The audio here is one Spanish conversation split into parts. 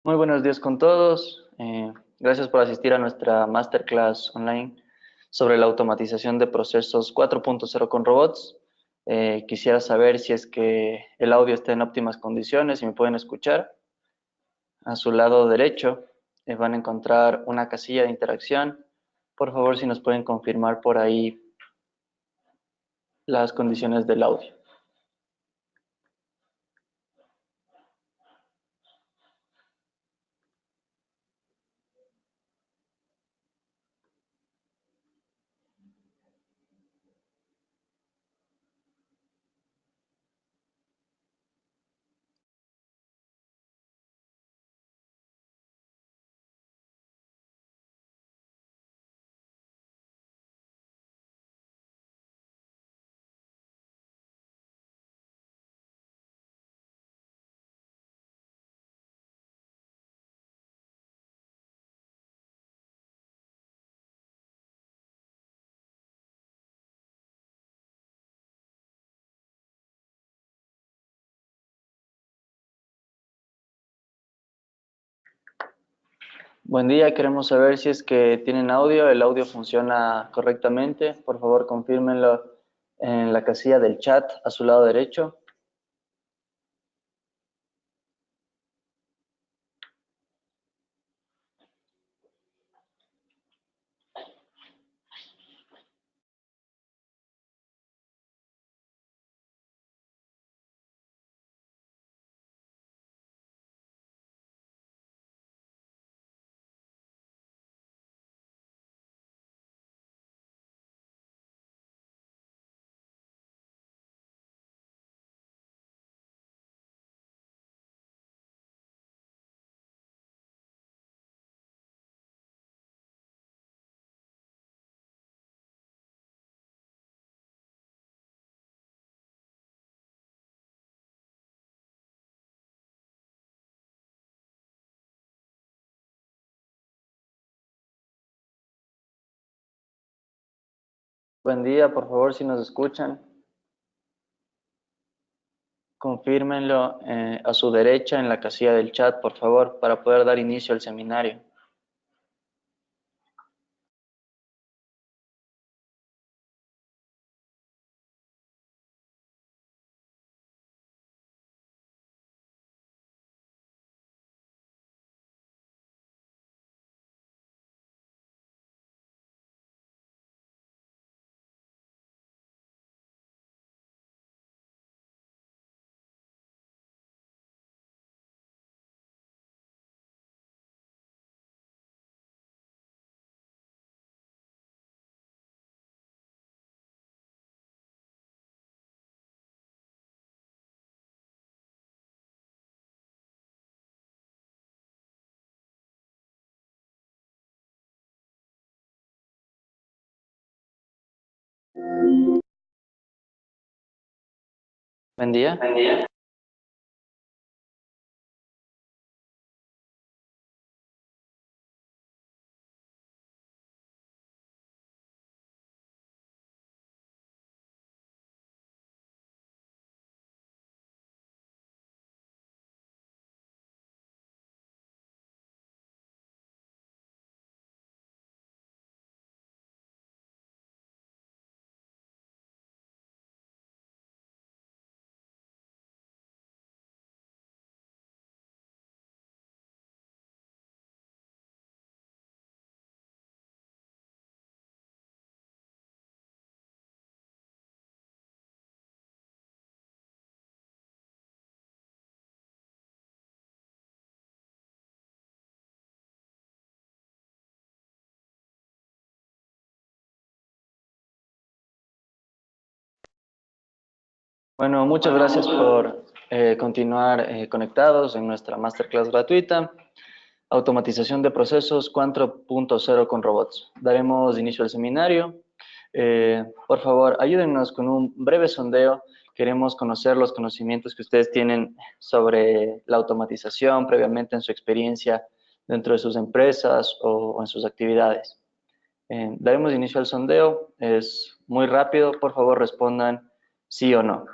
Muy buenos días con todos. Gracias por asistir a nuestra masterclass online sobre la automatización de procesos 4.0 con robots. Quisiera saber si es que el audio está en óptimas condiciones y me pueden escuchar. A su lado derecho van a encontrar una casilla de interacción. Por favor, si nos pueden confirmar por ahí las condiciones del audio. Buen día, queremos saber si es que tienen audio, el audio funciona correctamente. Por favor, confírmenlo en la casilla del chat a su lado derecho. Buen día, por favor, si nos escuchan, confírmenlo a su derecha en la casilla del chat, por favor, para poder dar inicio al seminario. Buen día. Bueno, muchas gracias por continuar conectados en nuestra masterclass gratuita, Automatización de Procesos 4.0 con Robots. Daremos inicio al seminario. Por favor, ayúdennos con un breve sondeo. Queremos conocer los conocimientos que ustedes tienen sobre la automatización previamente en su experiencia dentro de sus empresas o en sus actividades. Daremos inicio al sondeo. Es muy rápido. Por favor, respondan sí o no.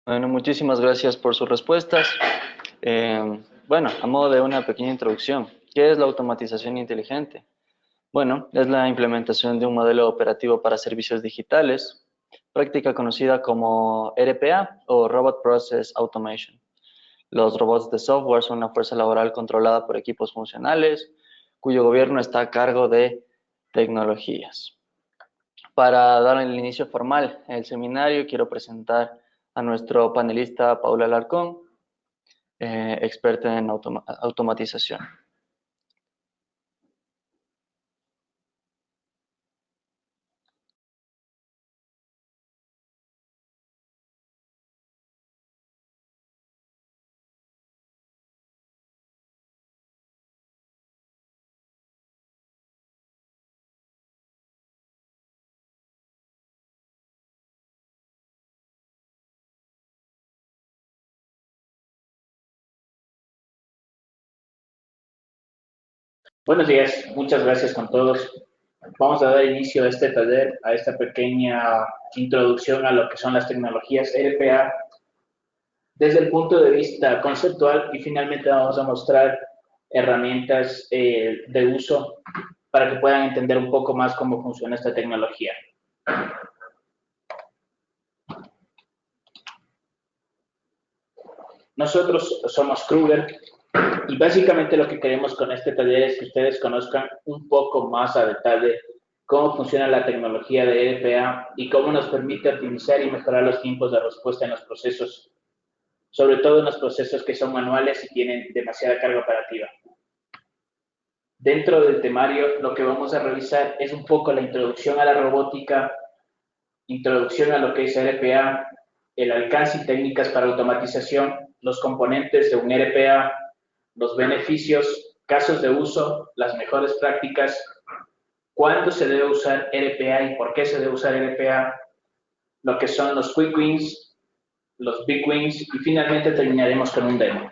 Bueno, muchísimas gracias por sus respuestas. Bueno, a modo de una pequeña introducción, ¿qué es la automatización inteligente? Bueno, es la implementación de un modelo operativo para servicios digitales, práctica conocida como RPA o Robot Process Automation. Los robots de software son una fuerza laboral controlada por equipos funcionales, cuyo gobierno está a cargo de tecnologías. Para dar el inicio formal al seminario, quiero presentar a nuestro panelista Paula Alarcón, experta en automatización. Buenos días, muchas gracias con todos. Vamos a dar inicio a este taller, a esta pequeña introducción a lo que son las tecnologías RPA desde el punto de vista conceptual y finalmente vamos a mostrar herramientas de uso para que puedan entender un poco más cómo funciona esta tecnología. Nosotros somos Kruger y básicamente lo que queremos con este taller es que ustedes conozcan un poco más a detalle cómo funciona la tecnología de RPA y cómo nos permite optimizar y mejorar los tiempos de respuesta en los procesos, sobre todo en los procesos que son manuales y tienen demasiada carga operativa. Dentro del temario, lo que vamos a revisar es un poco la introducción a la robótica, introducción a lo que es RPA, el alcance y técnicas para automatización, los componentes de un RPA, los beneficios, casos de uso, las mejores prácticas, cuándo se debe usar RPA y por qué se debe usar RPA, lo que son los quick wins, los big wins y finalmente terminaremos con un demo.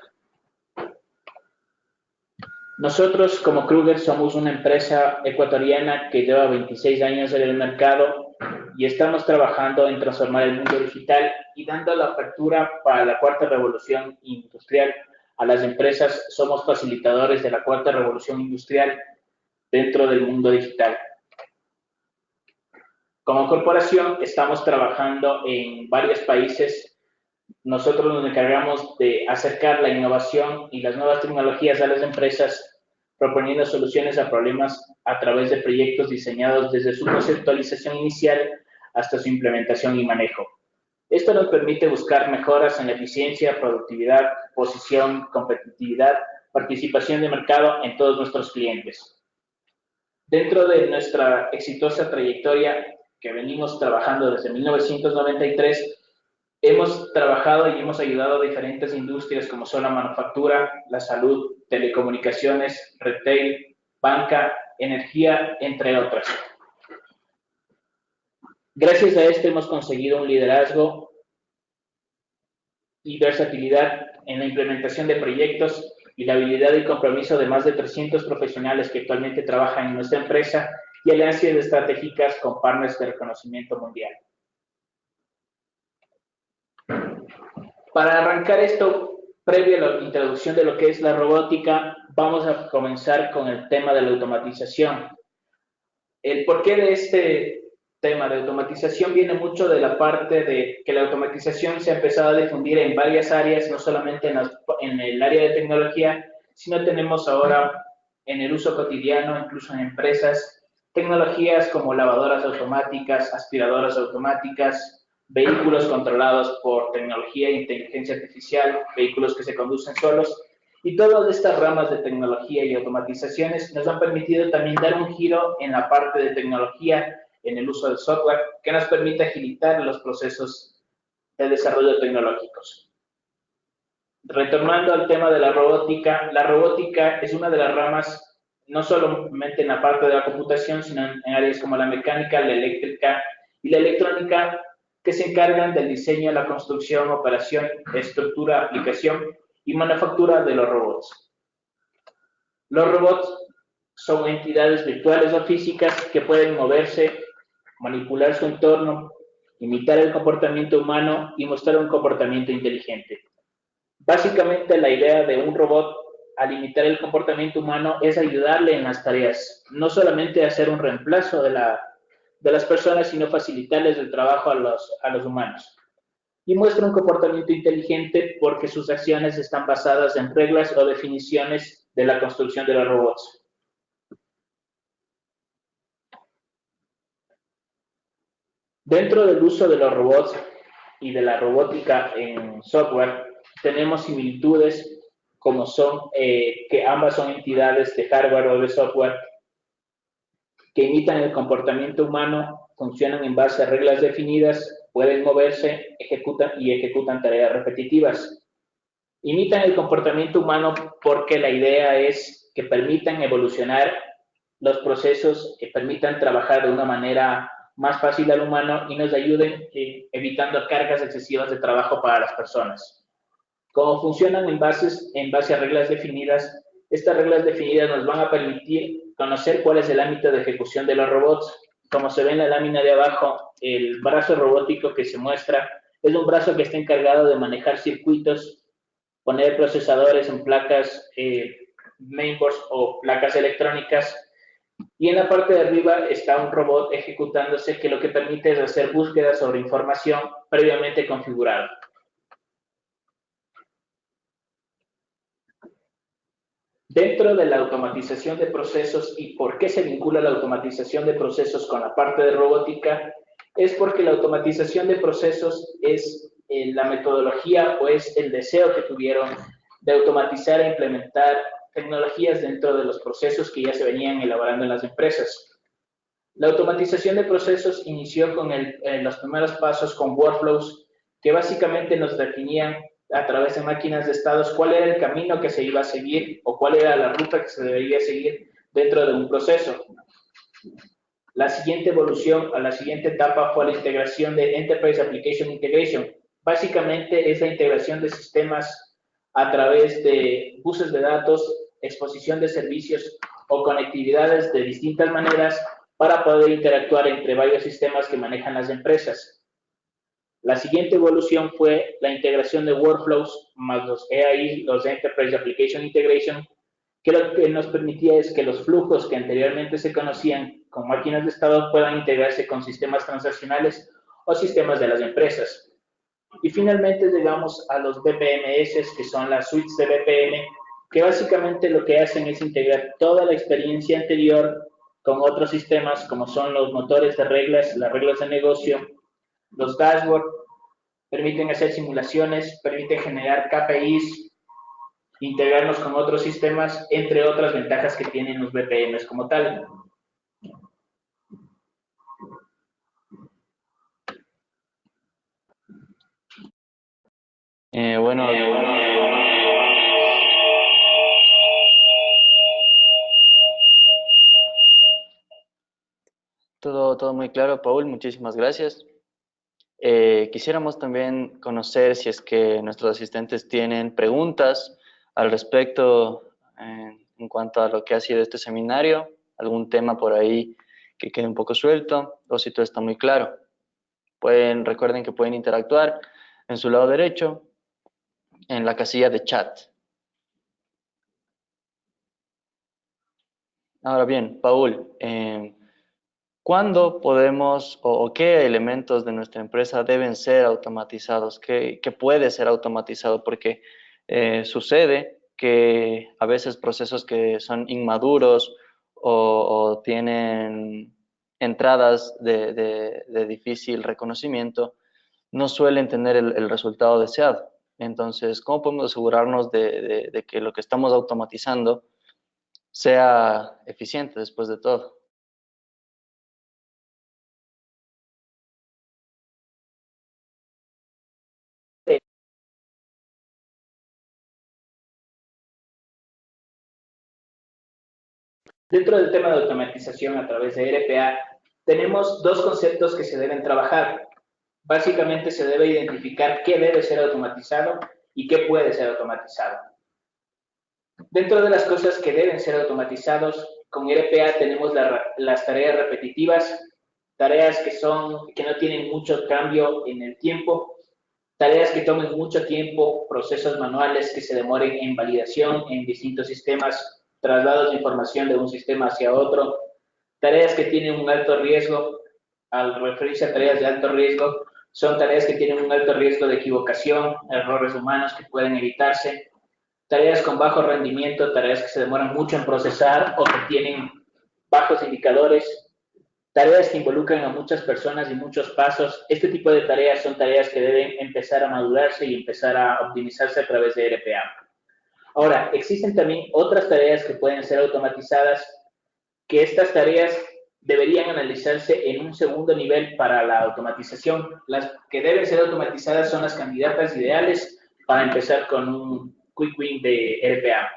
Nosotros como Kruger somos una empresa ecuatoriana que lleva 26 años en el mercado y estamos trabajando en transformar el mundo digital y dando la apertura para la cuarta revolución industrial a las empresas. Somos facilitadores de la cuarta revolución industrial dentro del mundo digital. Como corporación estamos trabajando en varios países. Nosotros nos encargamos de acercar la innovación y las nuevas tecnologías a las empresas, proponiendo soluciones a problemas a través de proyectos diseñados desde su conceptualización inicial hasta su implementación y manejo. Esto nos permite buscar mejoras en la eficiencia, productividad, posición, competitividad, participación de mercado en todos nuestros clientes. Dentro de nuestra exitosa trayectoria que venimos trabajando desde 1993, hemos trabajado y hemos ayudado a diferentes industrias como son la manufactura, la salud, telecomunicaciones, retail, banca, energía, entre otras. Gracias a esto hemos conseguido un liderazgo y versatilidad en la implementación de proyectos y la habilidad y compromiso de más de 300 profesionales que actualmente trabajan en nuestra empresa y alianzas estratégicas con partners de reconocimiento mundial. Para arrancar esto, previo a la introducción de lo que es la robótica, vamos a comenzar con el tema de la automatización. El porqué de este tema de automatización viene mucho de la parte de que la automatización se ha empezado a difundir en varias áreas, no solamente en el área de tecnología, sino tenemos ahora en el uso cotidiano, incluso en empresas, tecnologías como lavadoras automáticas, aspiradoras automáticas, vehículos controlados por tecnología e inteligencia artificial, vehículos que se conducen solos, y todas estas ramas de tecnología y automatizaciones nos han permitido también dar un giro en la parte de tecnología, en el uso del software, que nos permite agilitar los procesos de desarrollo tecnológicos. Retornando al tema de la robótica es una de las ramas, no solamente en la parte de la computación, sino en áreas como la mecánica, la eléctrica y la electrónica, que se encargan del diseño, la construcción, operación, estructura, aplicación y manufactura de los robots. Los robots son entidades virtuales o físicas que pueden moverse, manipular su entorno imitar el comportamiento humano y mostrar un comportamiento inteligente. Básicamente la idea de un robot al imitar el comportamiento humano es ayudarle en las tareas, no solamente hacer un reemplazo de las personas, sino facilitarles el trabajo a los humanos. Y muestra un comportamiento inteligente porque sus acciones están basadas en reglas o definiciones de la construcción de los robots. Dentro del uso de los robots y de la robótica en software, tenemos similitudes como son que ambas son entidades de hardware o de software que imitan el comportamiento humano, funcionan en base a reglas definidas, pueden moverse, ejecutan tareas repetitivas. Imitan el comportamiento humano porque la idea es que permitan evolucionar los procesos, que permitan trabajar de una manera más fácil al humano y nos ayuden evitando cargas excesivas de trabajo para las personas. Como funcionan en base a reglas definidas, estas reglas definidas nos van a permitir conocer cuál es el ámbito de ejecución de los robots. Como se ve en la lámina de abajo, el brazo robótico que se muestra es un brazo que está encargado de manejar circuitos, poner procesadores en placas mainboards o placas electrónicas, y en la parte de arriba está un robot ejecutándose que lo que permite es hacer búsquedas sobre información previamente configurada. Dentro de la automatización de procesos y por qué se vincula la automatización de procesos con la parte de robótica, es porque la automatización de procesos es la metodología o es el deseo que tuvieron de automatizar e implementar tecnologías dentro de los procesos que ya se venían elaborando en las empresas. La automatización de procesos inició con los primeros pasos con workflows que básicamente nos definían a través de máquinas de estados cuál era el camino que se iba a seguir o cuál era la ruta que se debería seguir dentro de un proceso. La siguiente evolución, a la siguiente etapa fue la integración de Enterprise Application Integration. Básicamente es la integración de sistemas a través de buses de datos, exposición de servicios o conectividades de distintas maneras para poder interactuar entre varios sistemas que manejan las empresas. La siguiente evolución fue la integración de workflows más los EAI, los Enterprise Application Integration, que lo que nos permitía es que los flujos que anteriormente se conocían con máquinas de estado puedan integrarse con sistemas transaccionales o sistemas de las empresas. Y finalmente llegamos a los BPMS, que son las suites de BPM, que básicamente lo que hacen es integrar toda la experiencia anterior con otros sistemas como son los motores de reglas, las reglas de negocio, los dashboards, permiten hacer simulaciones, permiten generar KPIs, integrarnos con otros sistemas, entre otras ventajas que tienen los BPMs como tal. Todo muy claro, Paul, muchísimas gracias. Quisiéramos también conocer si es que nuestros asistentes tienen preguntas al respecto en cuanto a lo que ha sido este seminario, algún tema por ahí que quede un poco suelto o si todo está muy claro. Recuerden que pueden interactuar en su lado derecho en la casilla de chat. Ahora bien, Paul, ¿cuándo podemos o qué elementos de nuestra empresa deben ser automatizados? ¿Qué puede ser automatizado? Porque sucede que a veces procesos que son inmaduros o tienen entradas de difícil reconocimiento no suelen tener el resultado deseado. Entonces, ¿cómo podemos asegurarnos de que lo que estamos automatizando sea eficiente después de todo? Dentro del tema de automatización a través de RPA, tenemos dos conceptos que se deben trabajar. Básicamente se debe identificar qué debe ser automatizado y qué puede ser automatizado. Dentro de las cosas que deben ser automatizados, con RPA tenemos las tareas repetitivas, tareas que no tienen mucho cambio en el tiempo, tareas que tomen mucho tiempo, procesos manuales que se demoren en validación en distintos sistemas, traslados de información de un sistema hacia otro, tareas que tienen un alto riesgo. Al referirse a tareas de alto riesgo, son tareas que tienen un alto riesgo de equivocación, errores humanos que pueden evitarse, tareas con bajo rendimiento, tareas que se demoran mucho en procesar o que tienen bajos indicadores, tareas que involucran a muchas personas y muchos pasos. Este tipo de tareas son tareas que deben empezar a madurarse y empezar a optimizarse a través de RPA. Ahora, existen también otras tareas que pueden ser automatizadas, que estas tareas deberían analizarse en un segundo nivel para la automatización. Las que deben ser automatizadas son las candidatas ideales para empezar con un quick win de RPA.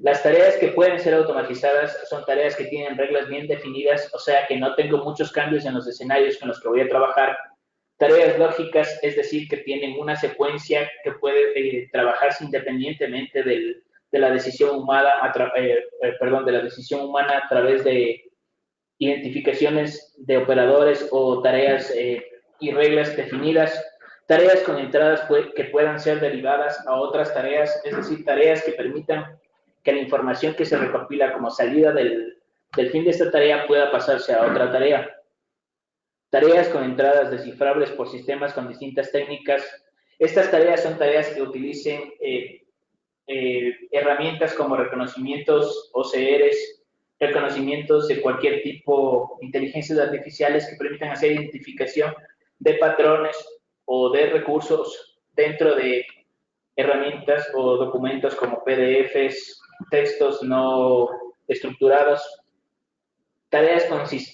Las tareas que pueden ser automatizadas son tareas que tienen reglas bien definidas, o sea que no tengo muchos cambios en los escenarios con los que voy a trabajar. Tareas lógicas, es decir, que tienen una secuencia que puede trabajarse independientemente de la decisión humana, de la decisión humana a través de identificaciones de operadores o tareas y reglas definidas. Tareas con entradas que puedan ser derivadas a otras tareas, es decir, tareas que permitan que la información que se recopila como salida del fin de esta tarea pueda pasarse a otra tarea. Tareas con entradas descifrables por sistemas con distintas técnicas. Estas tareas son tareas que utilicen herramientas como reconocimientos OCRs, reconocimientos de cualquier tipo, inteligencias artificiales que permitan hacer identificación de patrones o de recursos dentro de herramientas o documentos como PDFs, textos no estructurados, tareas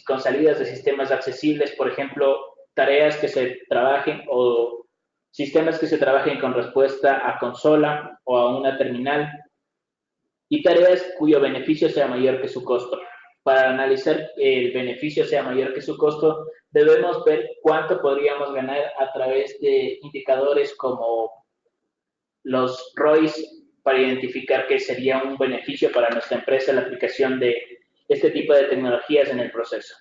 con salidas de sistemas accesibles, por ejemplo, tareas que se trabajen o sistemas que se trabajen con respuesta a consola o a una terminal, y tareas cuyo beneficio sea mayor que su costo. Para analizar el beneficio sea mayor que su costo, debemos ver cuánto podríamos ganar a través de indicadores como los ROIs para identificar qué sería un beneficio para nuestra empresa la aplicación de este tipo de tecnologías en el proceso.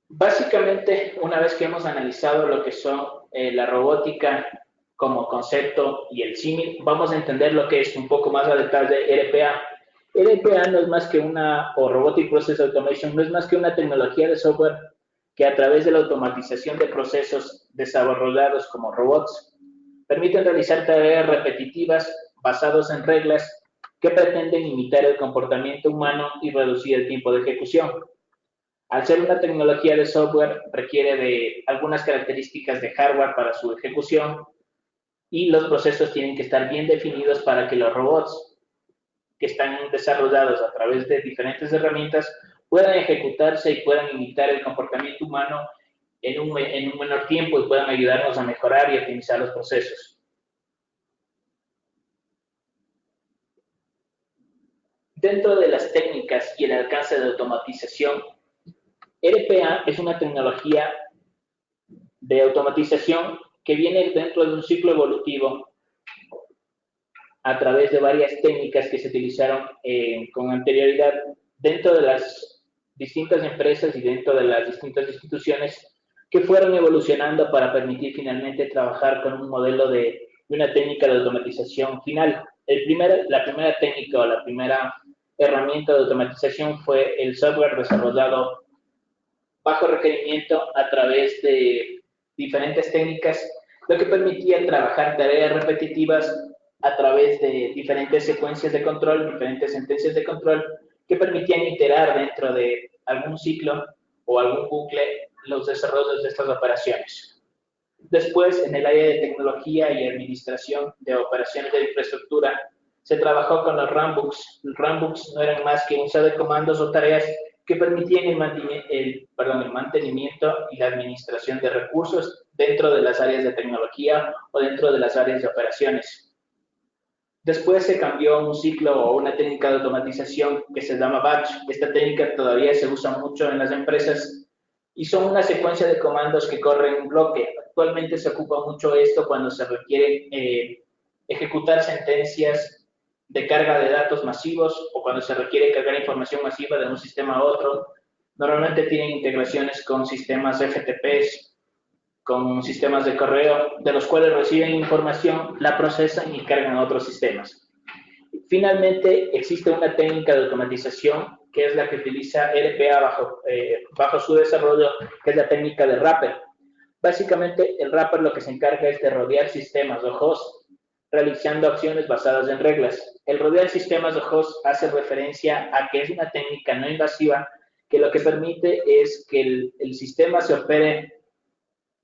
Básicamente, una vez que hemos analizado lo que son la robótica como concepto y el símil, vamos a entender lo que es un poco más a detalle RPA. RPA no es más que o Robotic Process Automation, no es más que una tecnología de software que a través de la automatización de procesos desarrollados como robots, permiten realizar tareas repetitivas basadas en reglas que pretenden imitar el comportamiento humano y reducir el tiempo de ejecución. Al ser una tecnología de software, requiere de algunas características de hardware para su ejecución y los procesos tienen que estar bien definidos para que los robots que están desarrollados a través de diferentes herramientas puedan ejecutarse y puedan imitar el comportamiento humano en un menor tiempo y puedan ayudarnos a mejorar y optimizar los procesos. Dentro de las técnicas y el alcance de automatización, RPA es una tecnología de automatización que viene dentro de un ciclo evolutivo a través de varias técnicas que se utilizaron con anterioridad dentro de las distintas empresas y dentro de las distintas instituciones que fueron evolucionando para permitir finalmente trabajar con un modelo de una técnica de automatización final. La primera técnica o la primera herramienta de automatización fue el software desarrollado bajo requerimiento a través de diferentes técnicas, lo que permitía trabajar tareas repetitivas a través de diferentes secuencias de control, diferentes sentencias de control, que permitían iterar dentro de algún ciclo o algún bucle los desarrollos de estas operaciones. Después, en el área de tecnología y administración de operaciones de infraestructura, se trabajó con los runbooks. Los runbooks no eran más que un set de comandos o tareas que permitían el mantenimiento y la administración de recursos dentro de las áreas de tecnología o dentro de las áreas de operaciones. Después se cambió a un ciclo o una técnica de automatización que se llama batch. Esta técnica todavía se usa mucho en las empresas y son una secuencia de comandos que corren en bloque. Actualmente se ocupa mucho esto cuando se requiere ejecutar sentencias de carga de datos masivos o cuando se requiere cargar información masiva de un sistema a otro. Normalmente tienen integraciones con sistemas FTPs, con sistemas de correo, de los cuales reciben información, la procesan y cargan a otros sistemas. Finalmente, existe una técnica de automatización que es la que utiliza RPA bajo su desarrollo, que es la técnica de wrapper. Básicamente, el wrapper lo que se encarga es de rodear sistemas o hosts, realizando acciones basadas en reglas. El rodear sistemas o hosts hace referencia a que es una técnica no invasiva que lo que permite es que el sistema se opere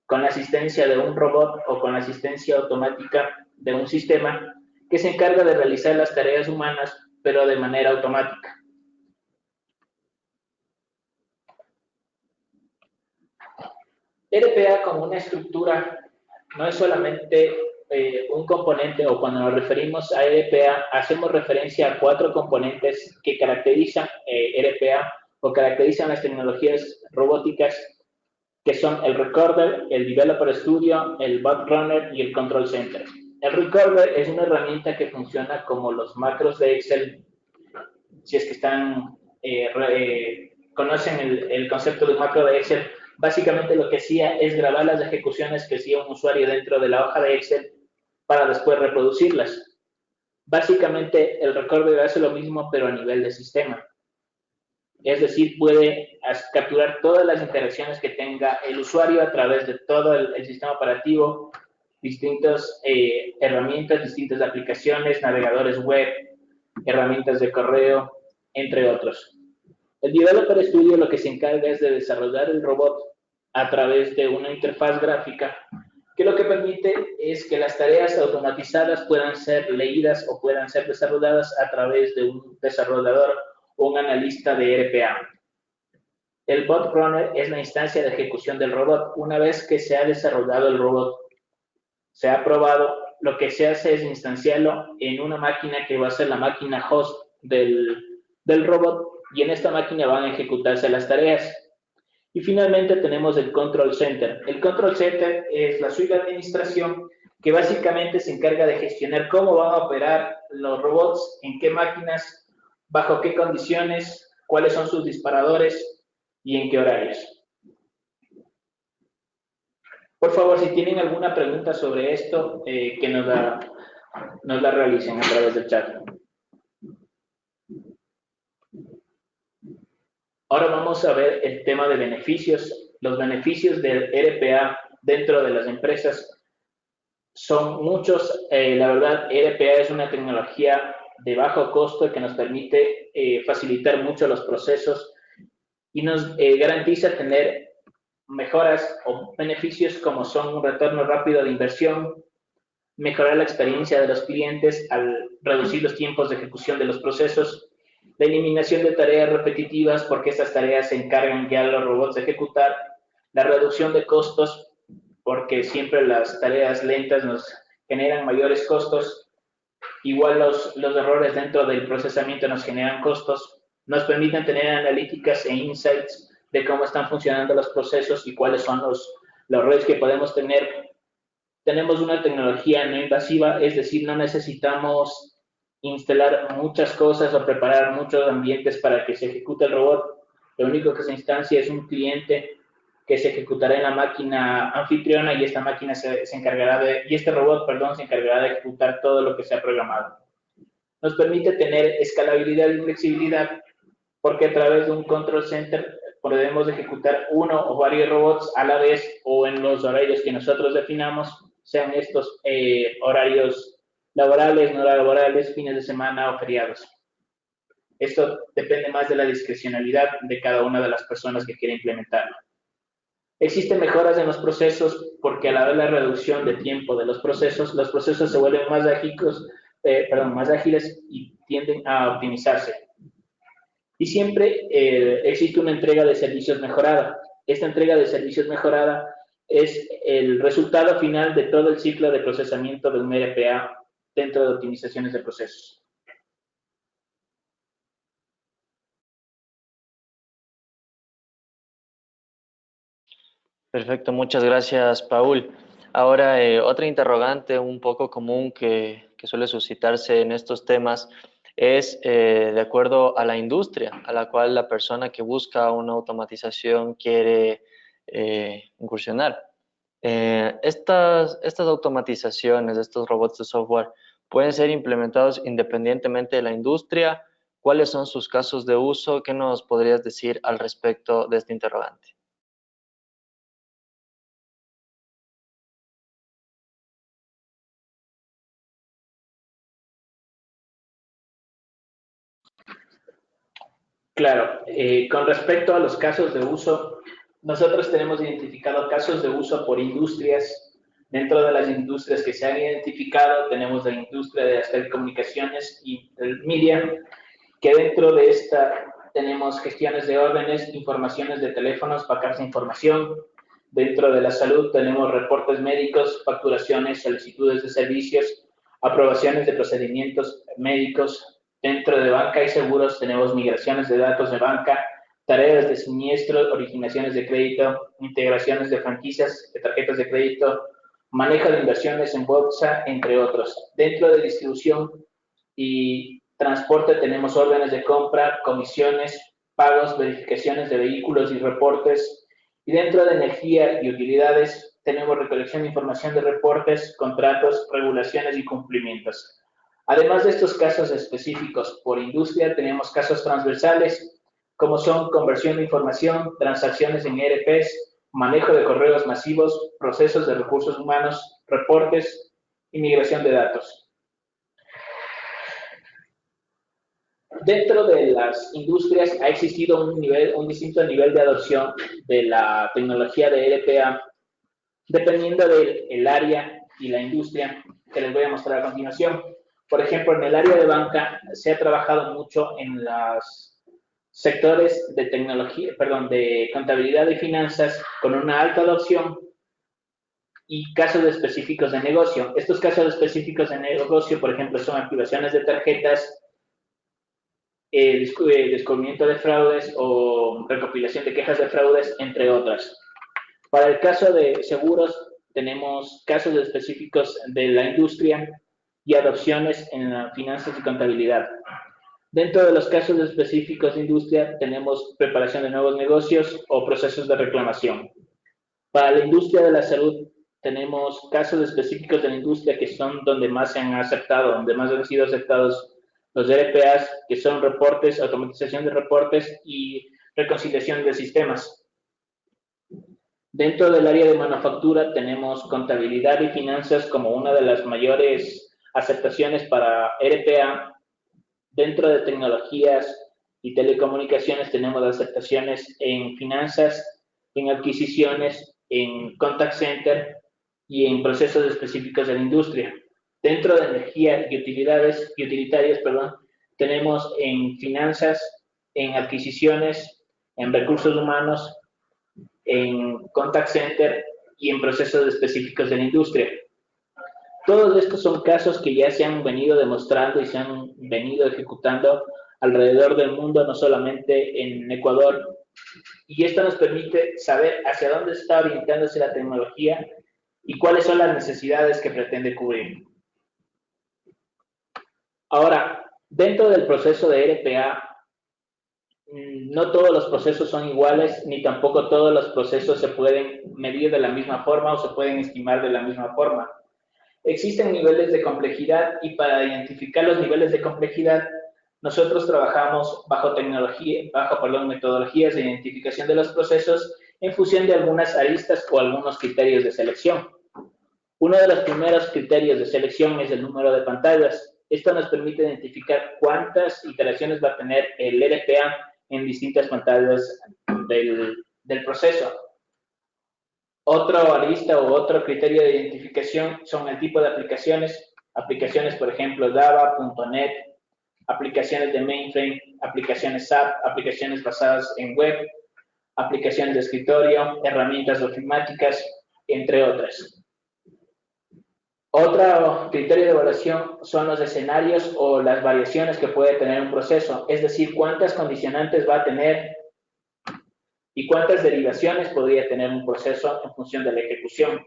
con la asistencia de un robot o con la asistencia automática de un sistema que se encarga de realizar las tareas humanas, pero de manera automática. RPA como una estructura no es solamente un componente, o cuando nos referimos a RPA, hacemos referencia a 4 componentes que caracterizan RPA o caracterizan las tecnologías robóticas, que son el Recorder, el Developer Studio, el Bot Runner y el Control Center. El Recorder es una herramienta que funciona como los macros de Excel. Si es que conocen el concepto de un macro de Excel, básicamente lo que hacía es grabar las ejecuciones que hacía un usuario dentro de la hoja de Excel para después reproducirlas. Básicamente el Recorder hace lo mismo, pero a nivel de sistema. Es decir, puede capturar todas las interacciones que tenga el usuario a través de todo el sistema operativo, distintas herramientas, distintas aplicaciones, navegadores web, herramientas de correo, entre otros. El Developer Studio lo que se encarga es de desarrollar el robot a través de una interfaz gráfica que lo que permite es que las tareas automatizadas puedan ser leídas o puedan ser desarrolladas a través de un desarrollador o un analista de RPA. El Bot Runner es la instancia de ejecución del robot. Una vez que se ha desarrollado el robot, se ha probado, lo que se hace es instanciarlo en una máquina que va a ser la máquina host del robot, y en esta máquina van a ejecutarse las tareas. Y finalmente tenemos el Control Center. El Control Center es la suite de administración que básicamente se encarga de gestionar cómo van a operar los robots, en qué máquinas, bajo qué condiciones, cuáles son sus disparadores y en qué horarios. Por favor, si tienen alguna pregunta sobre esto, que nos la realicen a través del chat. Ahora vamos a ver el tema de beneficios. Los beneficios del RPA dentro de las empresas son muchos. La verdad, RPA es una tecnología de bajo costo que nos permite facilitar mucho los procesos y nos garantiza tener mejoras o beneficios como son un retorno rápido de inversión, mejorar la experiencia de los clientes al reducir los tiempos de ejecución de los procesos, la eliminación de tareas repetitivas porque estas tareas se encargan ya los robots de ejecutar, la reducción de costos porque siempre las tareas lentas nos generan mayores costos, igual los errores dentro del procesamiento nos generan costos, nos permiten tener analíticas e insights de cómo están funcionando los procesos y cuáles son los errores que podemos tener. Tenemos una tecnología no invasiva, es decir, no necesitamos instalar muchas cosas o preparar muchos ambientes para que se ejecute el robot. Lo único que se instancia es un cliente que se ejecutará en la máquina anfitriona y esta máquina este robot, perdón, se encargará de ejecutar todo lo que se ha programado. Nos permite tener escalabilidad y flexibilidad porque a través de un control center podemos ejecutar uno o varios robots a la vez o en los horarios que nosotros definamos, sean estos horarios laborales, no laborales, fines de semana o feriados. Esto depende más de la discrecionalidad de cada una de las personas que quiere implementarlo. Existen mejoras en los procesos porque a la vez la reducción de tiempo de los procesos se vuelven más ágiles y tienden a optimizarse. Y siempre existe una entrega de servicios mejorada. Esta entrega de servicios mejorada es el resultado final de todo el ciclo de procesamiento de un RPA dentro de optimizaciones de procesos. Perfecto, muchas gracias, Paul. Ahora, otra interrogante un poco común que que suele suscitarse en estos temas es de acuerdo a la industria a la cual la persona que busca una automatización quiere incursionar. Estas automatizaciones, estos robots de software, pueden ser implementados independientemente de la industria. ¿Cuáles son sus casos de uso? ¿Qué nos podrías decir al respecto de este interrogante? Claro, con respecto a los casos de uso, nosotros tenemos identificado casos de uso por industrias. Dentro de las industrias que se han identificado, tenemos la industria de las telecomunicaciones y el media, que dentro de esta tenemos gestiones de órdenes, informaciones de teléfonos, packages de información. Dentro de la salud tenemos reportes médicos, facturaciones, solicitudes de servicios, aprobaciones de procedimientos médicos. Dentro de banca y seguros tenemos migraciones de datos de banca, tareas de siniestro, originaciones de crédito, integraciones de franquicias, de tarjetas de crédito, manejo de inversiones en bolsa, entre otros. Dentro de distribución y transporte tenemos órdenes de compra, comisiones, pagos, verificaciones de vehículos y reportes. Y dentro de energía y utilidades tenemos recolección de información de reportes, contratos, regulaciones y cumplimientos. Además de estos casos específicos por industria, tenemos casos transversales, como son conversión de información, transacciones en ERPs, manejo de correos masivos, procesos de recursos humanos, reportes y migración de datos. Dentro de las industrias ha existido un distinto nivel de adopción de la tecnología de ERPA, dependiendo del área y la industria que les voy a mostrar a continuación. Por ejemplo, en el área de banca se ha trabajado mucho en los sectores de tecnología, perdón, de contabilidad y finanzas con una alta adopción y casos específicos de negocio. Estos casos específicos de negocio, por ejemplo, son activaciones de tarjetas, descubrimiento de fraudes o recopilación de quejas de fraudes, entre otras. Para el caso de seguros, tenemos casos específicos de la industria y adopciones en finanzas y contabilidad. Dentro de los casos específicos de industria, tenemos preparación de nuevos negocios o procesos de reclamación. Para la industria de la salud, tenemos casos específicos de la industria que son donde más se han aceptado, donde más han sido aceptados los RPAs, que son reportes, automatización de reportes y reconciliación de sistemas. Dentro del área de manufactura tenemos contabilidad y finanzas como una de las mayores aceptaciones para RPA. Dentro de tecnologías y telecomunicaciones tenemos aceptaciones en finanzas, en adquisiciones, en contact center y en procesos específicos de la industria. Dentro de energía y utilitarias, tenemos en finanzas, en adquisiciones, en recursos humanos, en contact center y en procesos específicos de la industria. Todos estos son casos que ya se han venido demostrando y se han venido ejecutando alrededor del mundo, no solamente en Ecuador. Y esto nos permite saber hacia dónde está orientándose la tecnología y cuáles son las necesidades que pretende cubrir. Ahora, dentro del proceso de RPA, no todos los procesos son iguales, ni tampoco todos los procesos se pueden medir de la misma forma o se pueden estimar de la misma forma. Existen niveles de complejidad y para identificar los niveles de complejidad, nosotros trabajamos bajo metodologías de identificación de los procesos en función de algunas aristas o algunos criterios de selección. Uno de los primeros criterios de selección es el número de pantallas. Esto nos permite identificar cuántas iteraciones va a tener el RPA en distintas pantallas del proceso. Otro arista o otro criterio de identificación son el tipo de aplicaciones. Aplicaciones, por ejemplo, Java, .NET, aplicaciones de mainframe, aplicaciones SAP, aplicaciones basadas en web, aplicaciones de escritorio, herramientas ofimáticas, entre otras. Otro criterio de evaluación son los escenarios o las variaciones que puede tener un proceso, es decir, cuántas condicionantes va a tener y cuántas derivaciones podría tener un proceso en función de la ejecución.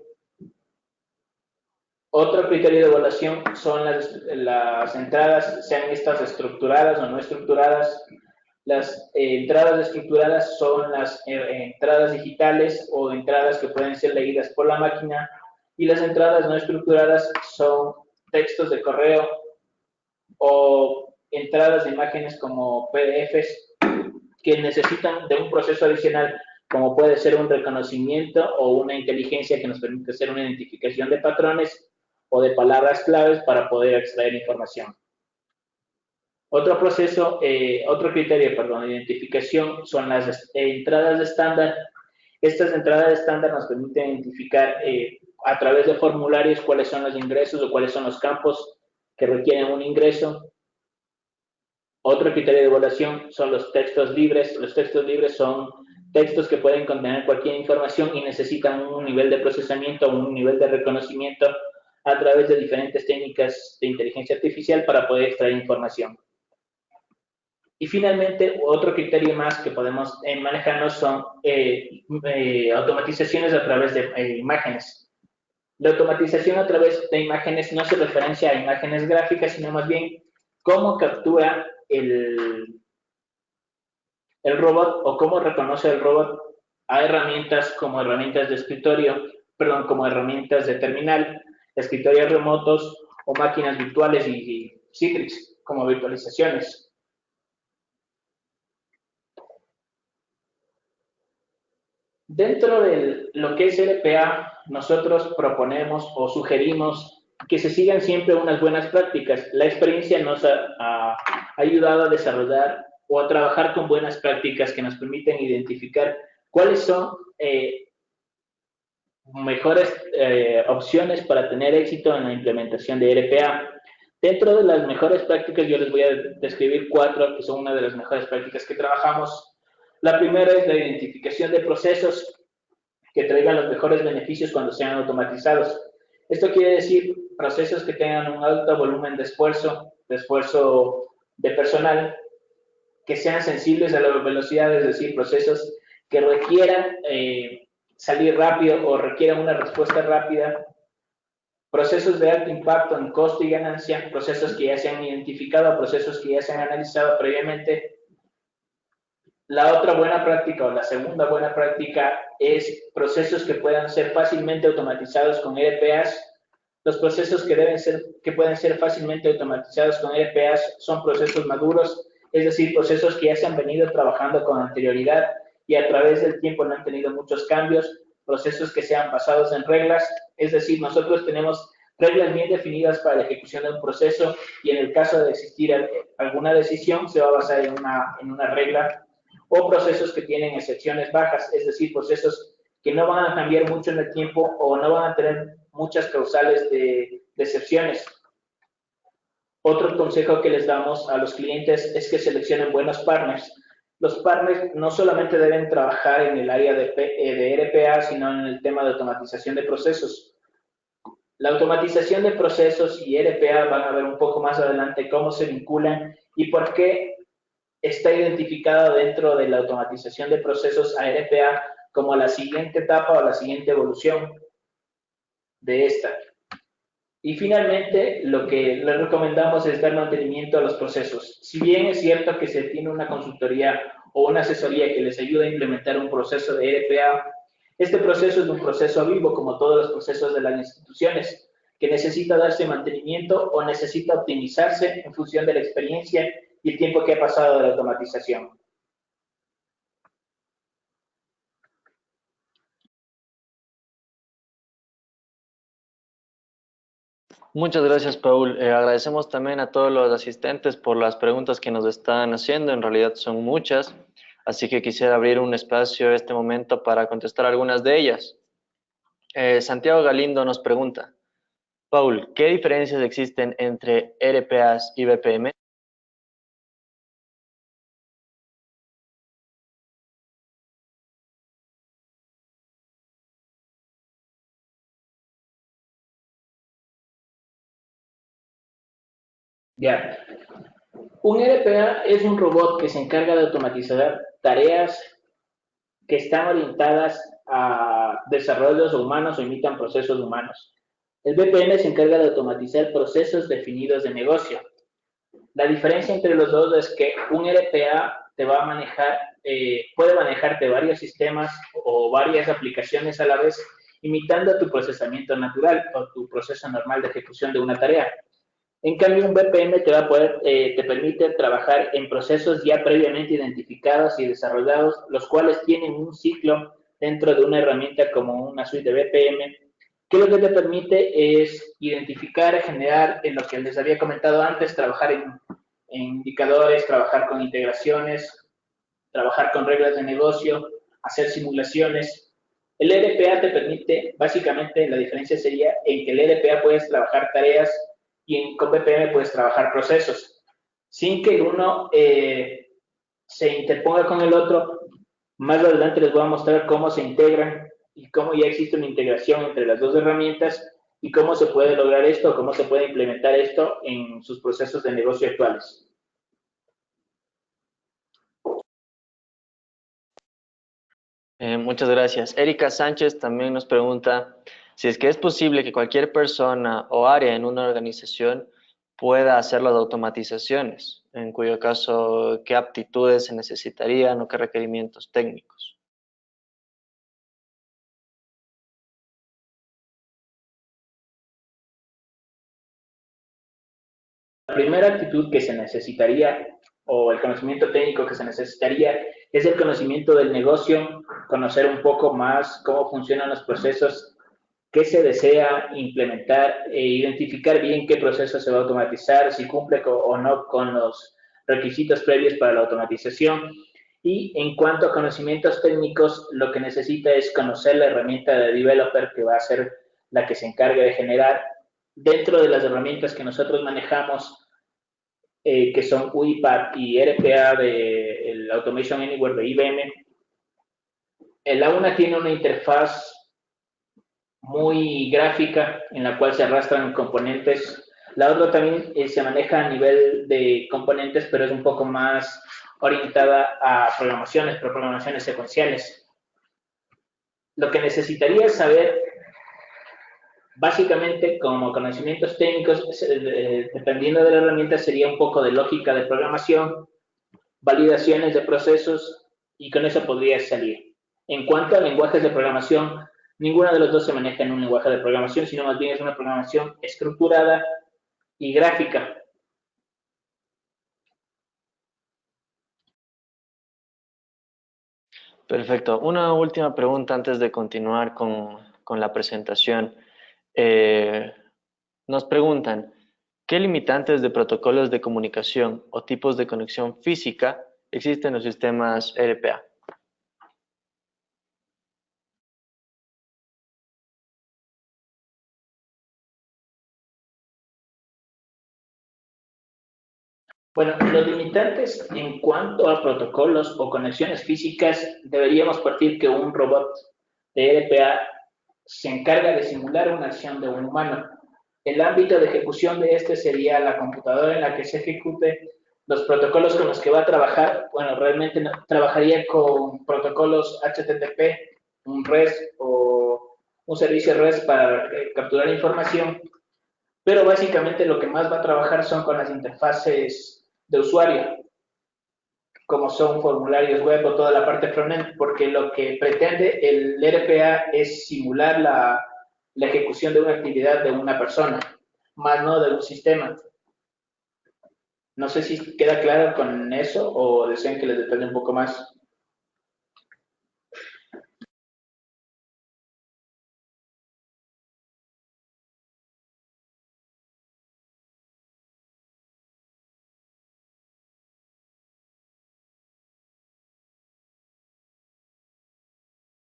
Otro criterio de evaluación son las entradas, sean estas estructuradas o no estructuradas. Las entradas estructuradas son las entradas digitales o entradas que pueden ser leídas por la máquina, y las entradas no estructuradas son textos de correo o entradas de imágenes como PDFs que necesitan de un proceso adicional, como puede ser un reconocimiento o una inteligencia que nos permite hacer una identificación de patrones o de palabras claves para poder extraer información. Otro proceso, otro criterio, perdón, de identificación son las entradas de estándar. Estas entradas de estándar nos permiten identificar a través de formularios cuáles son los ingresos o cuáles son los campos que requieren un ingreso. Otro criterio de evaluación son los textos libres. Los textos libres son textos que pueden contener cualquier información y necesitan un nivel de procesamiento o un nivel de reconocimiento a través de diferentes técnicas de inteligencia artificial para poder extraer información. Y finalmente, otro criterio más que podemos manejarnos son automatizaciones a través de imágenes. La automatización a través de imágenes no se referencia a imágenes gráficas, sino más bien cómo captura el robot o cómo reconoce el robot a herramientas como herramientas de escritorio, perdón, como herramientas de terminal, escritorios remotos o máquinas virtuales y Citrix como virtualizaciones. Dentro de lo que es RPA, nosotros proponemos o sugerimos que se sigan siempre unas buenas prácticas. La experiencia nos ha ayudado a desarrollar o a trabajar con buenas prácticas que nos permiten identificar cuáles son mejores opciones para tener éxito en la implementación de RPA. Dentro de las mejores prácticas, yo les voy a describir 4 que son una de las mejores prácticas que trabajamos. La primera es la identificación de procesos que traigan los mejores beneficios cuando sean automatizados. Esto quiere decir procesos que tengan un alto volumen de esfuerzo de personal, que sean sensibles a la velocidad, es decir, procesos que requieran salir rápido o requieran una respuesta rápida, procesos de alto impacto en costo y ganancia, procesos que ya se han identificado, procesos que ya se han analizado previamente. La otra buena práctica o la segunda buena práctica es procesos que puedan ser fácilmente automatizados con RPAs. Los procesos que pueden ser fácilmente automatizados con RPAs son procesos maduros, es decir, procesos que ya se han venido trabajando con anterioridad y a través del tiempo no han tenido muchos cambios, procesos que sean basados en reglas, es decir, nosotros tenemos reglas bien definidas para la ejecución de un proceso y en el caso de existir alguna decisión se va a basar en una regla, o procesos que tienen excepciones bajas, es decir, procesos que no van a cambiar mucho en el tiempo o no van a tener muchas causales de excepciones. Otro consejo que les damos a los clientes es que seleccionen buenos partners. Los partners no solamente deben trabajar en el área de RPA, sino en el tema de automatización de procesos. La automatización de procesos y RPA van a ver un poco más adelante cómo se vinculan y por qué está identificada dentro de la automatización de procesos a RPA como la siguiente etapa o la siguiente evolución de esta. Y finalmente, lo que les recomendamos es dar mantenimiento a los procesos. Si bien es cierto que se tiene una consultoría o una asesoría que les ayuda a implementar un proceso de RPA, este proceso es un proceso vivo, como todos los procesos de las instituciones, que necesita darse mantenimiento o necesita optimizarse en función de la experiencia y el tiempo que ha pasado de la automatización. Muchas gracias, Paul. Agradecemos también a todos los asistentes por las preguntas que nos están haciendo. En realidad son muchas, así que quisiera abrir un espacio en este momento para contestar algunas de ellas. Santiago Galindo nos pregunta, Paul, ¿qué diferencias existen entre RPAs y BPM? Ya. Un RPA es un robot que se encarga de automatizar tareas que están orientadas a desarrollos humanos o imitan procesos humanos. El BPM se encarga de automatizar procesos definidos de negocio. La diferencia entre los dos es que un RPA te va a manejar, puede manejarte varios sistemas o varias aplicaciones a la vez, imitando tu procesamiento natural o tu proceso normal de ejecución de una tarea. En cambio, un BPM te va a poder, te permite trabajar en procesos ya previamente identificados y desarrollados, los cuales tienen un ciclo dentro de una herramienta como una suite de BPM, que lo que te permite es identificar, generar, en lo que les había comentado antes, trabajar en indicadores, trabajar con integraciones, trabajar con reglas de negocio, hacer simulaciones. El RPA te permite, básicamente, la diferencia sería en que el RPA puedes trabajar tareas y con BPM puedes trabajar procesos, sin que el uno se interponga con el otro. Más adelante les voy a mostrar cómo se integran y cómo ya existe una integración entre las dos herramientas y cómo se puede lograr esto, cómo se puede implementar esto en sus procesos de negocio actuales. Muchas gracias. Erika Sánchez también nos pregunta si es que es posible que cualquier persona o área en una organización pueda hacer las automatizaciones, en cuyo caso, ¿qué aptitudes se necesitarían o qué requerimientos técnicos? La primera actitud que se necesitaría o el conocimiento técnico que se necesitaría es el conocimiento del negocio, conocer un poco más cómo funcionan los procesos, qué se desea implementar e identificar bien qué proceso se va a automatizar, si cumple o no con los requisitos previos para la automatización. Y en cuanto a conocimientos técnicos, lo que necesita es conocer la herramienta de developer que va a ser la que se encargue de generar dentro de las herramientas que nosotros manejamos, que son UiPath y RPA de el Automation Anywhere de IBM. La una tiene una interfaz muy gráfica en la cual se arrastran componentes. La otra también se maneja a nivel de componentes, pero es un poco más orientada a programaciones, pero programaciones secuenciales. Lo que necesitaría saber, básicamente, como conocimientos técnicos, dependiendo de la herramienta, sería un poco de lógica de programación, validaciones de procesos, y con eso podría salir. En cuanto a lenguajes de programación, ninguno de los dos se maneja en un lenguaje de programación, sino más bien es una programación estructurada y gráfica. Perfecto. Una última pregunta antes de continuar con la presentación. Nos preguntan, ¿qué limitantes de protocolos de comunicación o tipos de conexión física existen en los sistemas RPA? Bueno, los limitantes en cuanto a protocolos o conexiones físicas, deberíamos partir que un robot de RPA se encarga de simular una acción de un humano. El ámbito de ejecución de este sería la computadora en la que se ejecute. Los protocolos con los que va a trabajar, bueno, realmente trabajaría con protocolos HTTP, un REST o un servicio REST para capturar información, pero básicamente lo que más va a trabajar son con las interfaces de usuario, como son formularios web o toda la parte frontend, porque lo que pretende el RPA es simular la ejecución de una actividad de una persona, más no de un sistema. No sé si queda claro con eso o desean que les detalle un poco más.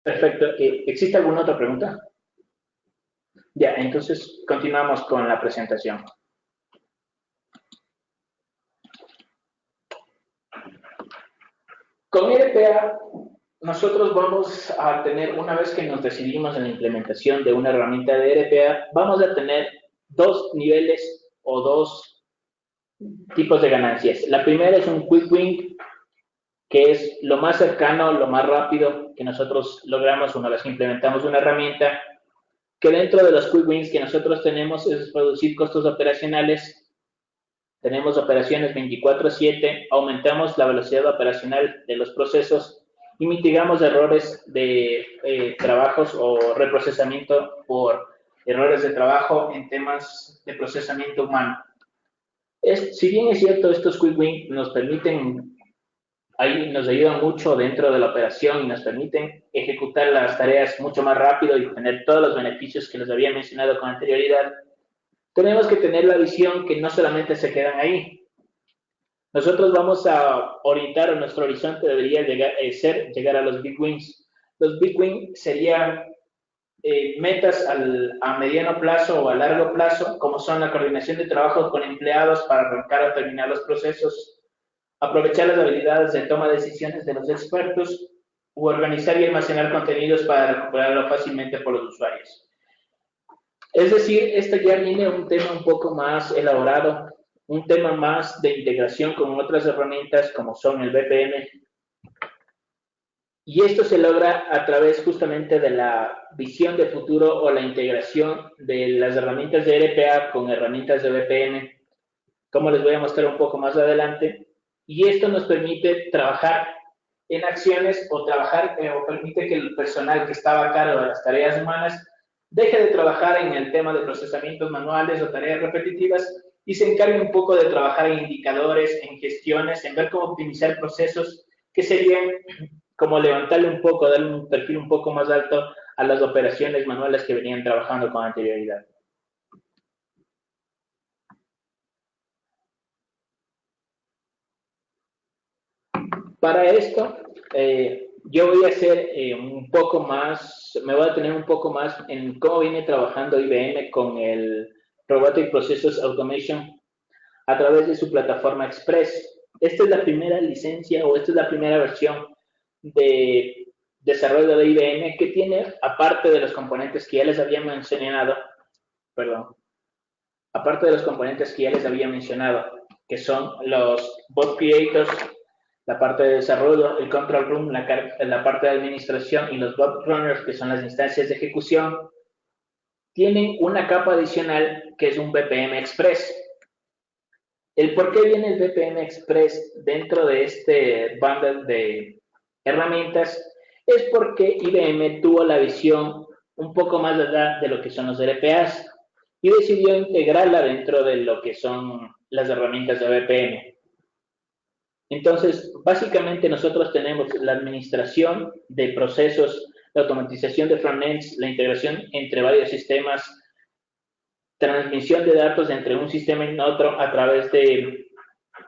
Perfecto. ¿Existe alguna otra pregunta? Ya, entonces continuamos con la presentación. Con RPA, nosotros vamos a tener, una vez que nos decidimos en la implementación de una herramienta de RPA, vamos a tener dos niveles o dos tipos de ganancias. La primera es un quick win, que es lo más cercano, lo más rápido que nosotros logramos una vez que implementamos una herramienta, que dentro de los quick wins que nosotros tenemos es reducir costos operacionales. Tenemos operaciones 24/7, aumentamos la velocidad operacional de los procesos y mitigamos errores de trabajos o reprocesamiento por errores de trabajo en temas de procesamiento humano. Si bien es cierto, estos quick wins nos permiten, ahí nos ayudan mucho dentro de la operación y nos permiten ejecutar las tareas mucho más rápido y tener todos los beneficios que les había mencionado con anterioridad. Tenemos que tener la visión que no solamente se quedan ahí. Nosotros vamos a orientar, o nuestro horizonte debería llegar a los big wins. Los big wins serían metas a mediano plazo o a largo plazo, como son la coordinación de trabajo con empleados para arrancar o terminar los procesos, aprovechar las habilidades de toma de decisiones de los expertos, u organizar y almacenar contenidos para recuperarlo fácilmente por los usuarios. Es decir, esto ya viene un tema un poco más elaborado, un tema más de integración con otras herramientas como son el BPM. Y esto se logra a través justamente de la visión de futuro o la integración de las herramientas de RPA con herramientas de BPM, como les voy a mostrar un poco más adelante. Y esto nos permite trabajar en acciones o permite que el personal que estaba a cargo de las tareas humanas deje de trabajar en el tema de procesamientos manuales o tareas repetitivas y se encargue un poco de trabajar en indicadores, en gestiones, en ver cómo optimizar procesos que serían como levantarle un poco, darle un perfil un poco más alto a las operaciones manuales que venían trabajando con anterioridad. Para esto, yo voy a hacer un poco más, me voy a detener un poco más en cómo viene trabajando IBM con el Robotic Process Automation a través de su plataforma Express. Esta es la primera licencia o esta es la primera versión de desarrollo de IBM que tiene, aparte de los componentes que ya les había mencionado, que son los bot creators, la parte de desarrollo, el control room, la parte de administración y los bot runners, que son las instancias de ejecución, tienen una capa adicional que es un BPM Express. El por qué viene el BPM Express dentro de este bundle de herramientas es porque IBM tuvo la visión un poco más allá de lo que son los RPAs y decidió integrarla dentro de lo que son las herramientas de BPM. Entonces, básicamente nosotros tenemos la administración de procesos, la automatización de frontends, la integración entre varios sistemas, transmisión de datos entre un sistema y otro a través de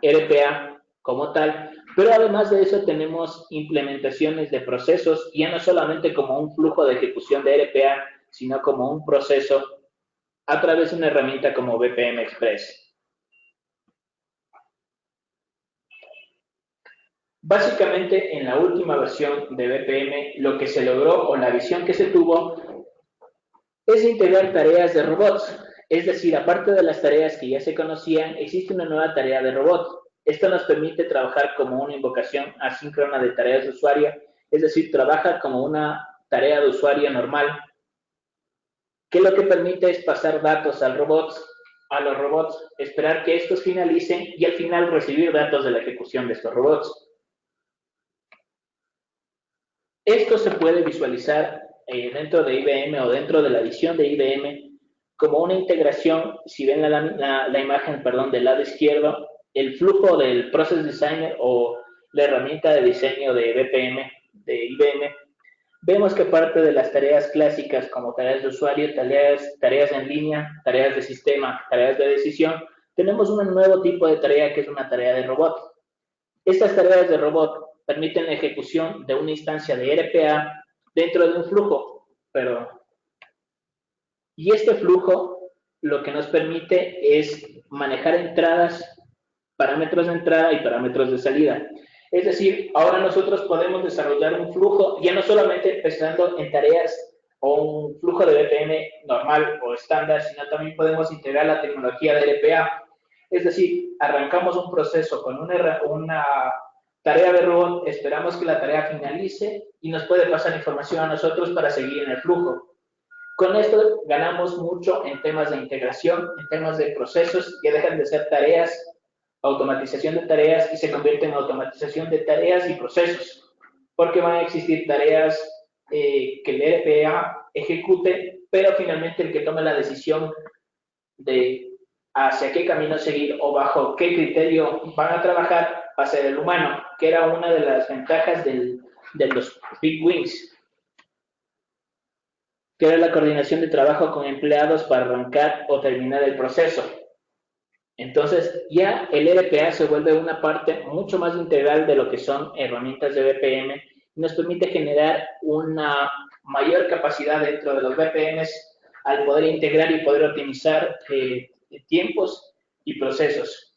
RPA como tal, pero además de eso tenemos implementaciones de procesos, ya no solamente como un flujo de ejecución de RPA, sino como un proceso a través de una herramienta como BPM Express. Básicamente, en la última versión de BPM, lo que se logró o la visión que se tuvo es integrar tareas de robots. Es decir, aparte de las tareas que ya se conocían, existe una nueva tarea de robot. Esto nos permite trabajar como una invocación asíncrona de tareas de usuario, es decir, trabaja como una tarea de usuario normal, que lo que permite es pasar datos a los robots, esperar que estos finalicen y al final recibir datos de la ejecución de estos robots. Esto se puede visualizar dentro de IBM o dentro de la visión de IBM como una integración. Si ven la imagen, del lado izquierdo, el flujo del Process Designer o la herramienta de diseño de BPM, de IBM, vemos que parte de las tareas clásicas como tareas de usuario, tareas en línea, tareas de sistema, tareas de decisión, tenemos un nuevo tipo de tarea que es una tarea de robot. Estas tareas de robot permiten la ejecución de una instancia de RPA dentro de un flujo, y este flujo lo que nos permite es manejar entradas, parámetros de entrada y parámetros de salida. Es decir, ahora nosotros podemos desarrollar un flujo, ya no solamente pensando en tareas o un flujo de BPM normal o estándar, sino también podemos integrar la tecnología de RPA. Es decir, arrancamos un proceso con una tarea de robot, esperamos que la tarea finalice y nos puede pasar información a nosotros para seguir en el flujo. Con esto ganamos mucho en temas de integración, en temas de procesos que dejan de ser tareas, automatización de tareas y se convierten en automatización de tareas y procesos, porque van a existir tareas que el RPA ejecute, pero finalmente el que tome la decisión de hacia qué camino seguir o bajo qué criterio van a trabajar va a ser el humano, que era una de las ventajas de los Big Wings, que era la coordinación de trabajo con empleados para arrancar o terminar el proceso. Entonces, ya el RPA se vuelve una parte mucho más integral de lo que son herramientas de BPM y nos permite generar una mayor capacidad dentro de los BPMs al poder integrar y poder optimizar tiempos y procesos.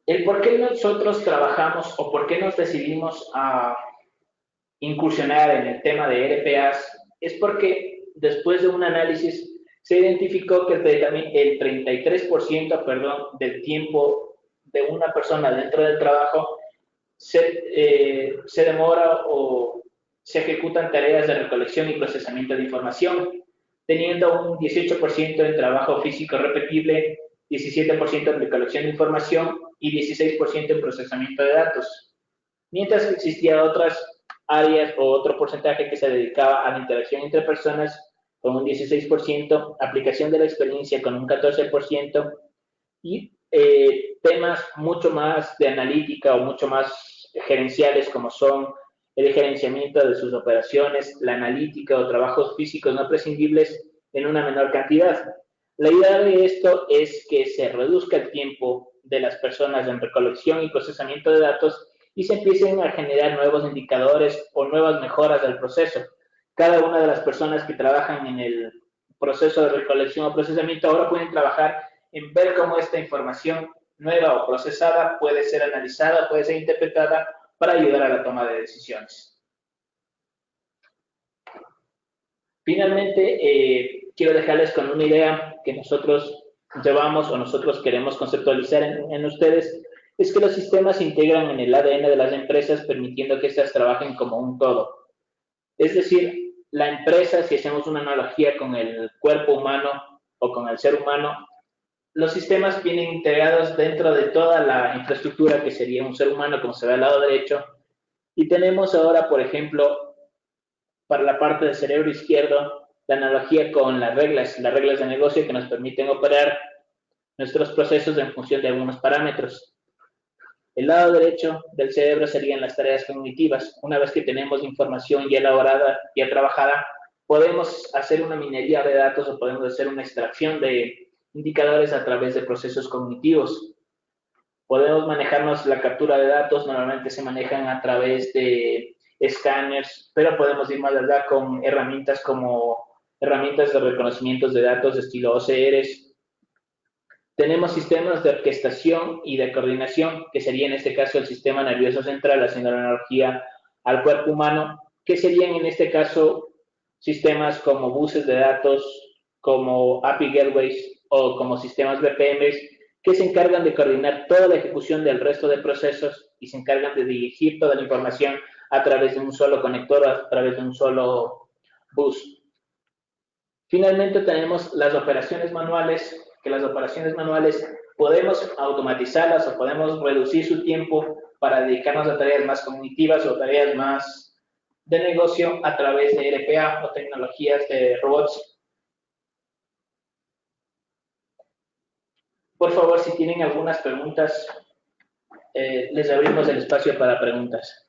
El por qué nosotros trabajamos o por qué nos decidimos a incursionar en el tema de RPAs es porque después de un análisis se identificó que el 33% del tiempo de una persona dentro del trabajo se demora o se ejecutan tareas de recolección y procesamiento de información, teniendo un 18% en trabajo físico repetible, 17% en recolección de información y 16% en procesamiento de datos. Mientras que existían otras áreas o otro porcentaje que se dedicaba a la interacción entre personas con un 16%, aplicación de la experiencia con un 14% y temas mucho más de analítica o mucho más gerenciales como son el gerenciamiento de sus operaciones, la analítica o trabajos físicos no prescindibles en una menor cantidad. La idea de esto es que se reduzca el tiempo de las personas en recolección y procesamiento de datos y se empiecen a generar nuevos indicadores o nuevas mejoras del proceso. Cada una de las personas que trabajan en el proceso de recolección o procesamiento ahora pueden trabajar en ver cómo esta información nueva o procesada puede ser analizada, puede ser interpretada para ayudar a la toma de decisiones. Finalmente, quiero dejarles con una idea que nosotros llevamos o nosotros queremos conceptualizar en ustedes, es que los sistemas se integran en el ADN de las empresas permitiendo que éstas trabajen como un todo. Es decir, la empresa, si hacemos una analogía con el cuerpo humano o con el ser humano, los sistemas vienen integrados dentro de toda la infraestructura que sería un ser humano, como se ve al lado derecho, y tenemos ahora, por ejemplo, para la parte del cerebro izquierdo, la analogía con las reglas de negocio que nos permiten operar nuestros procesos en función de algunos parámetros. El lado derecho del cerebro serían las tareas cognitivas. Una vez que tenemos información ya elaborada, ya trabajada, podemos hacer una minería de datos o podemos hacer una extracción de indicadores a través de procesos cognitivos. Podemos manejarnos la captura de datos, normalmente se manejan a través de escáneres, pero podemos ir más allá con herramientas como herramientas de reconocimiento de datos de estilo OCRs. Tenemos sistemas de orquestación y de coordinación, que sería en este caso el sistema nervioso central, haciendo la analogía al cuerpo humano, que serían en este caso sistemas como buses de datos, como API Gateways o como sistemas BPMs, que se encargan de coordinar toda la ejecución del resto de procesos y se encargan de dirigir toda la información a través de un solo conector, a través de un solo bus. Finalmente tenemos las operaciones manuales, que las operaciones manuales podemos automatizarlas o podemos reducir su tiempo para dedicarnos a tareas más cognitivas o tareas más de negocio a través de RPA o tecnologías de robots. Por favor, si tienen algunas preguntas, les abrimos el espacio para preguntas.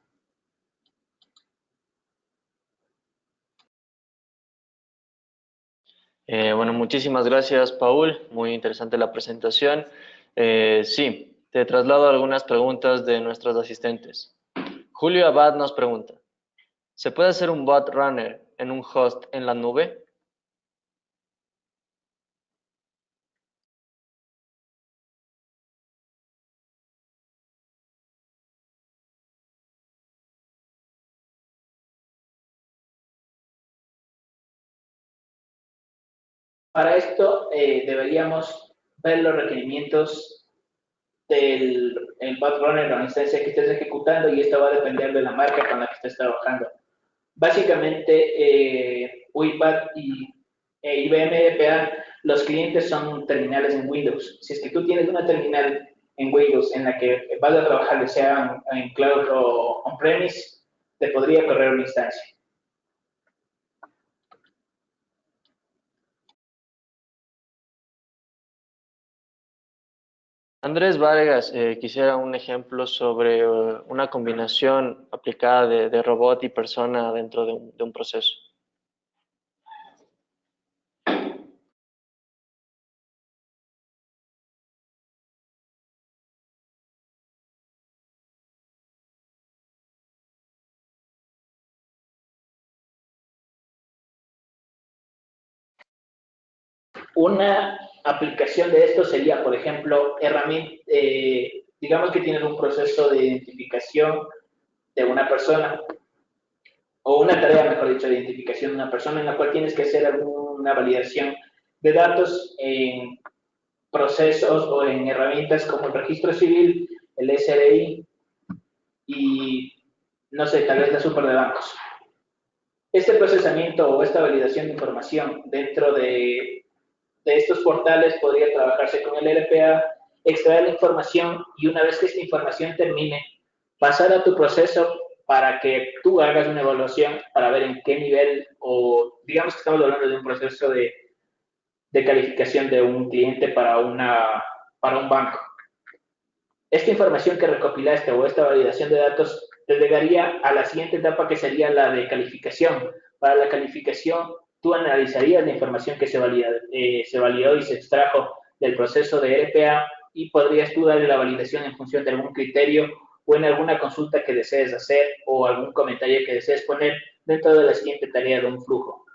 Bueno, muchísimas gracias, Paul. Muy interesante la presentación. Sí, te traslado algunas preguntas de nuestros asistentes. Julio Abad nos pregunta, ¿se puede hacer un bot runner en un host en la nube? Para esto deberíamos ver los requerimientos el bot runner, la instancia que estés ejecutando, y esto va a depender de la marca con la que estés trabajando. Básicamente, UiPath y IBM EPA, los clientes son terminales en Windows. Si es que tú tienes una terminal en Windows en la que vas a trabajar, ya sea en cloud o on-premise, te podría correr una instancia. Andrés Vargas, quisiera un ejemplo sobre una combinación aplicada de robot y persona dentro de un proceso. Una aplicación de esto sería, por ejemplo, digamos que tienes un proceso de identificación de una persona, o una tarea, mejor dicho, de identificación de una persona en la cual tienes que hacer alguna validación de datos en procesos o en herramientas como el registro civil, el SRI y, no sé, tal vez la super de bancos. Este procesamiento o esta validación de información dentro de estos portales podría trabajarse con el RPA, extraer la información y una vez que esta información termine, pasar a tu proceso para que tú hagas una evaluación para ver en qué nivel, o digamos que estamos hablando de un proceso de calificación de un cliente para un banco. Esta información que recopilaste o esta validación de datos te llegaría a la siguiente etapa, que sería la de calificación. Para la calificación, tú analizarías la información que se validó y se extrajo del proceso de RPA y podrías tú darle la validación en función de algún criterio o en alguna consulta que desees hacer o algún comentario que desees poner dentro de la siguiente tarea de un flujo.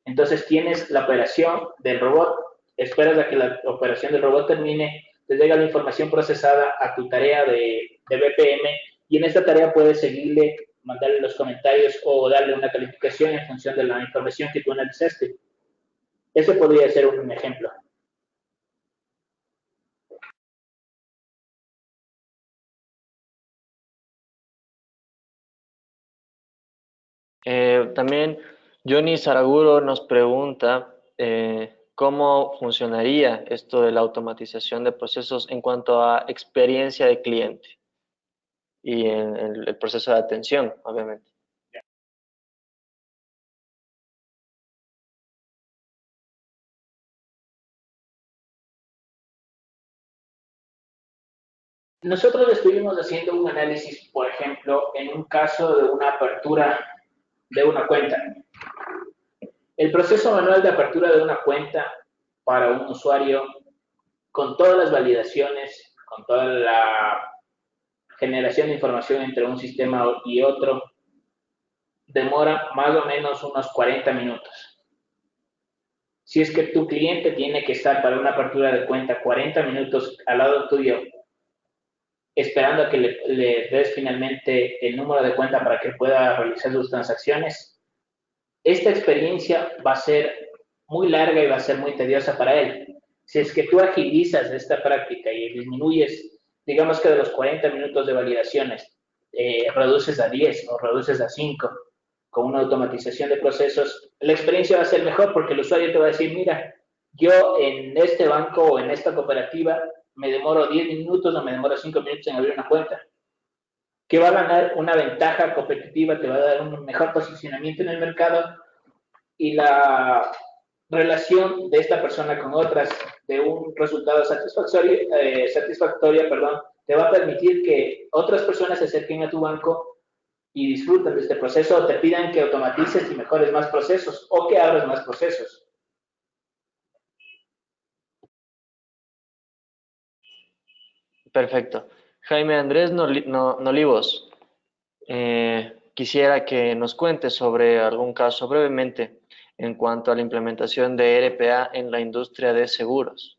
Entonces tienes la operación del robot, esperas a que la operación del robot termine, te llega la información procesada a tu tarea de BPM y en esta tarea puedes seguirle, mandarle los comentarios o darle una calificación en función de la información que tú analizaste. Ese podría ser un ejemplo. También Johnny Saraguro nos pregunta cómo funcionaría esto de la automatización de procesos en cuanto a experiencia de cliente y en el proceso de atención, obviamente. Nosotros estuvimos haciendo un análisis, por ejemplo, en un caso de una apertura de una cuenta. El proceso manual de apertura de una cuenta para un usuario, con todas las validaciones, con toda la generación de información entre un sistema y otro, demora más o menos unos 40 minutos. Si es que tu cliente tiene que estar para una apertura de cuenta 40 minutos al lado tuyo, esperando a que le des finalmente el número de cuenta para que pueda realizar sus transacciones, esta experiencia va a ser muy larga y va a ser muy tediosa para él. Si es que tú agilizas esta práctica y disminuyes, digamos que de los 40 minutos de validaciones, reduces a 10 o reduces a 5 con una automatización de procesos, la experiencia va a ser mejor porque el usuario te va a decir, mira, yo en este banco o en esta cooperativa me demoro 10 minutos o me demoro 5 minutos en abrir una cuenta, que va a ganar una ventaja competitiva, te va a dar un mejor posicionamiento en el mercado y la relación de esta persona con otras de un resultado satisfactoria, perdón, te va a permitir que otras personas se acerquen a tu banco y disfruten de este proceso o te pidan que automatices y mejores más procesos o que abras más procesos. Perfecto. Jaime Andrés Nolivos, quisiera que nos cuente sobre algún caso brevemente en cuanto a la implementación de RPA en la industria de seguros.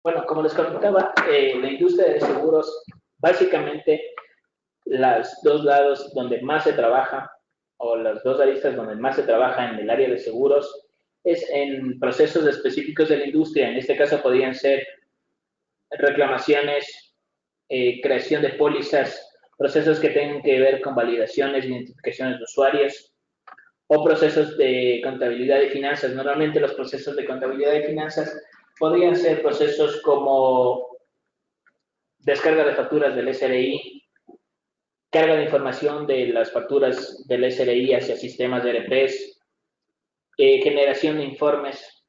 Bueno, como les comentaba, la industria de seguros, básicamente, los dos lados donde más se trabaja, o las dos aristas donde más se trabaja en el área de seguros, es en procesos específicos de la industria. En este caso podrían ser reclamaciones, creación de pólizas, procesos que tengan que ver con validaciones, identificaciones de usuarios, o procesos de contabilidad y finanzas. Normalmente los procesos de contabilidad y finanzas podrían ser procesos como descarga de facturas del SRI, carga de información de las facturas del SRI hacia sistemas de ERPs, generación de informes,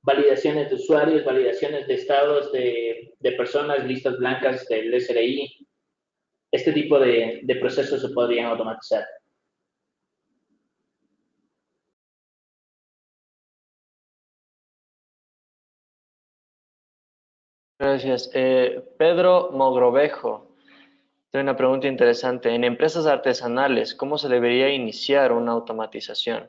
validaciones de usuarios, validaciones de estados de personas, listas blancas del SRI. Este tipo de procesos se podrían automatizar. Gracias. Pedro Mogrovejo tiene una pregunta interesante. En empresas artesanales, ¿cómo se debería iniciar una automatización?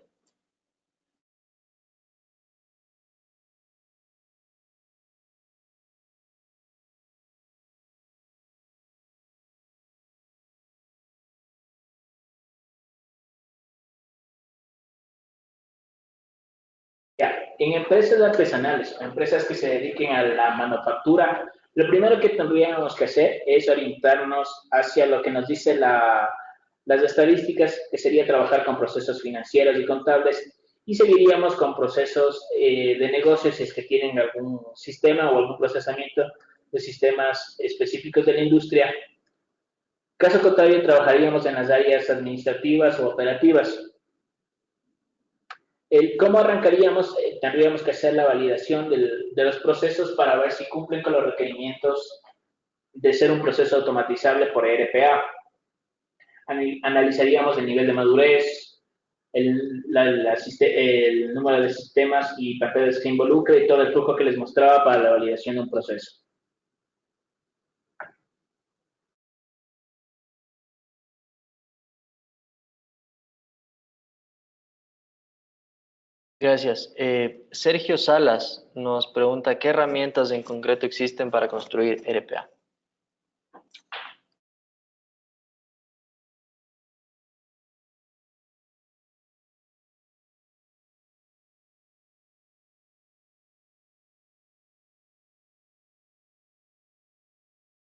Ya, en empresas artesanales o empresas que se dediquen a la manufactura, lo primero que tendríamos que hacer es orientarnos hacia lo que nos dice las estadísticas, que sería trabajar con procesos financieros y contables, y seguiríamos con procesos de negocios si es que tienen algún sistema o algún procesamiento de sistemas específicos de la industria. Caso contrario, trabajaríamos en las áreas administrativas o operativas. ¿Cómo arrancaríamos? Tendríamos que hacer la validación de los procesos para ver si cumplen con los requerimientos de ser un proceso automatizable por ERPA. Analizaríamos el nivel de madurez, el número de sistemas y papeles que involucra y todo el flujo que les mostraba para la validación de un proceso. Gracias. Sergio Salas nos pregunta, ¿qué herramientas en concreto existen para construir RPA?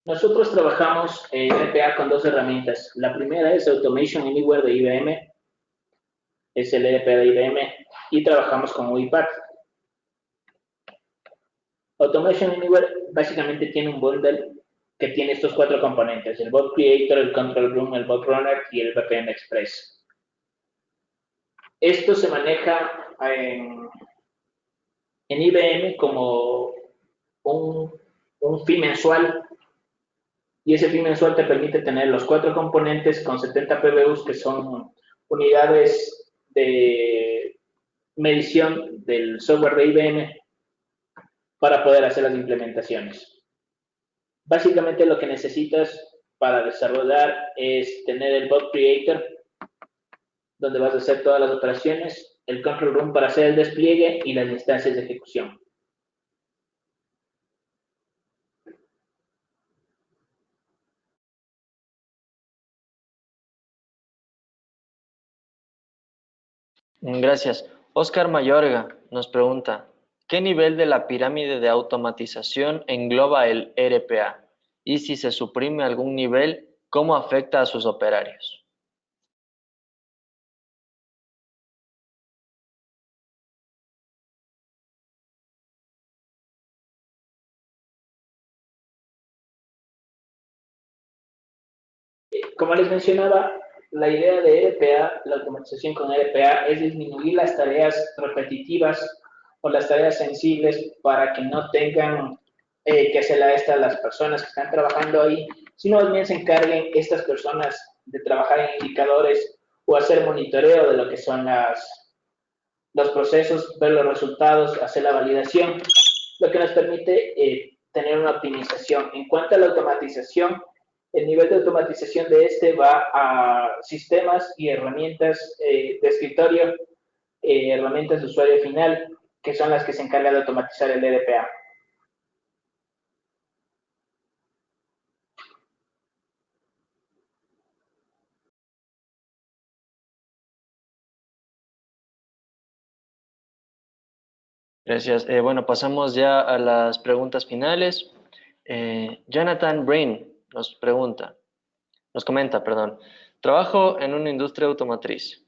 Nosotros trabajamos en RPA con dos herramientas. La primera es Automation Anywhere de IBM, es el RPA de IBM, y trabajamos con UiPath. Automation Anywhere básicamente tiene un bundle que tiene estos cuatro componentes: el Bot Creator, el Control Room, el Bot Runner y el BPM Express. Esto se maneja en IBM como un fee mensual, y ese fee mensual te permite tener los cuatro componentes con 70 PBUs, que son unidades de medición del software de IBM, para poder hacer las implementaciones. Básicamente lo que necesitas para desarrollar es tener el Bot Creator, donde vas a hacer todas las operaciones, el Control Room para hacer el despliegue y las instancias de ejecución. Gracias. Oscar Mayorga nos pregunta, ¿qué nivel de la pirámide de automatización engloba el RPA? Y si se suprime algún nivel, ¿cómo afecta a sus operarios? Como les mencionaba, la idea de RPA, la automatización con RPA, es disminuir las tareas repetitivas o las tareas sensibles para que no tengan que hacerla a las personas que están trabajando ahí, sino más bien se encarguen estas personas de trabajar en indicadores o hacer monitoreo de lo que son los procesos, ver los resultados, hacer la validación, lo que nos permite tener una optimización. En cuanto a la automatización, el nivel de automatización de este va a sistemas y herramientas de escritorio, herramientas de usuario final, que son las que se encargan de automatizar el EDPA. Gracias. Bueno, pasamos ya a las preguntas finales. Jonathan Brain nos comenta, perdón. Trabajo en una industria automotriz.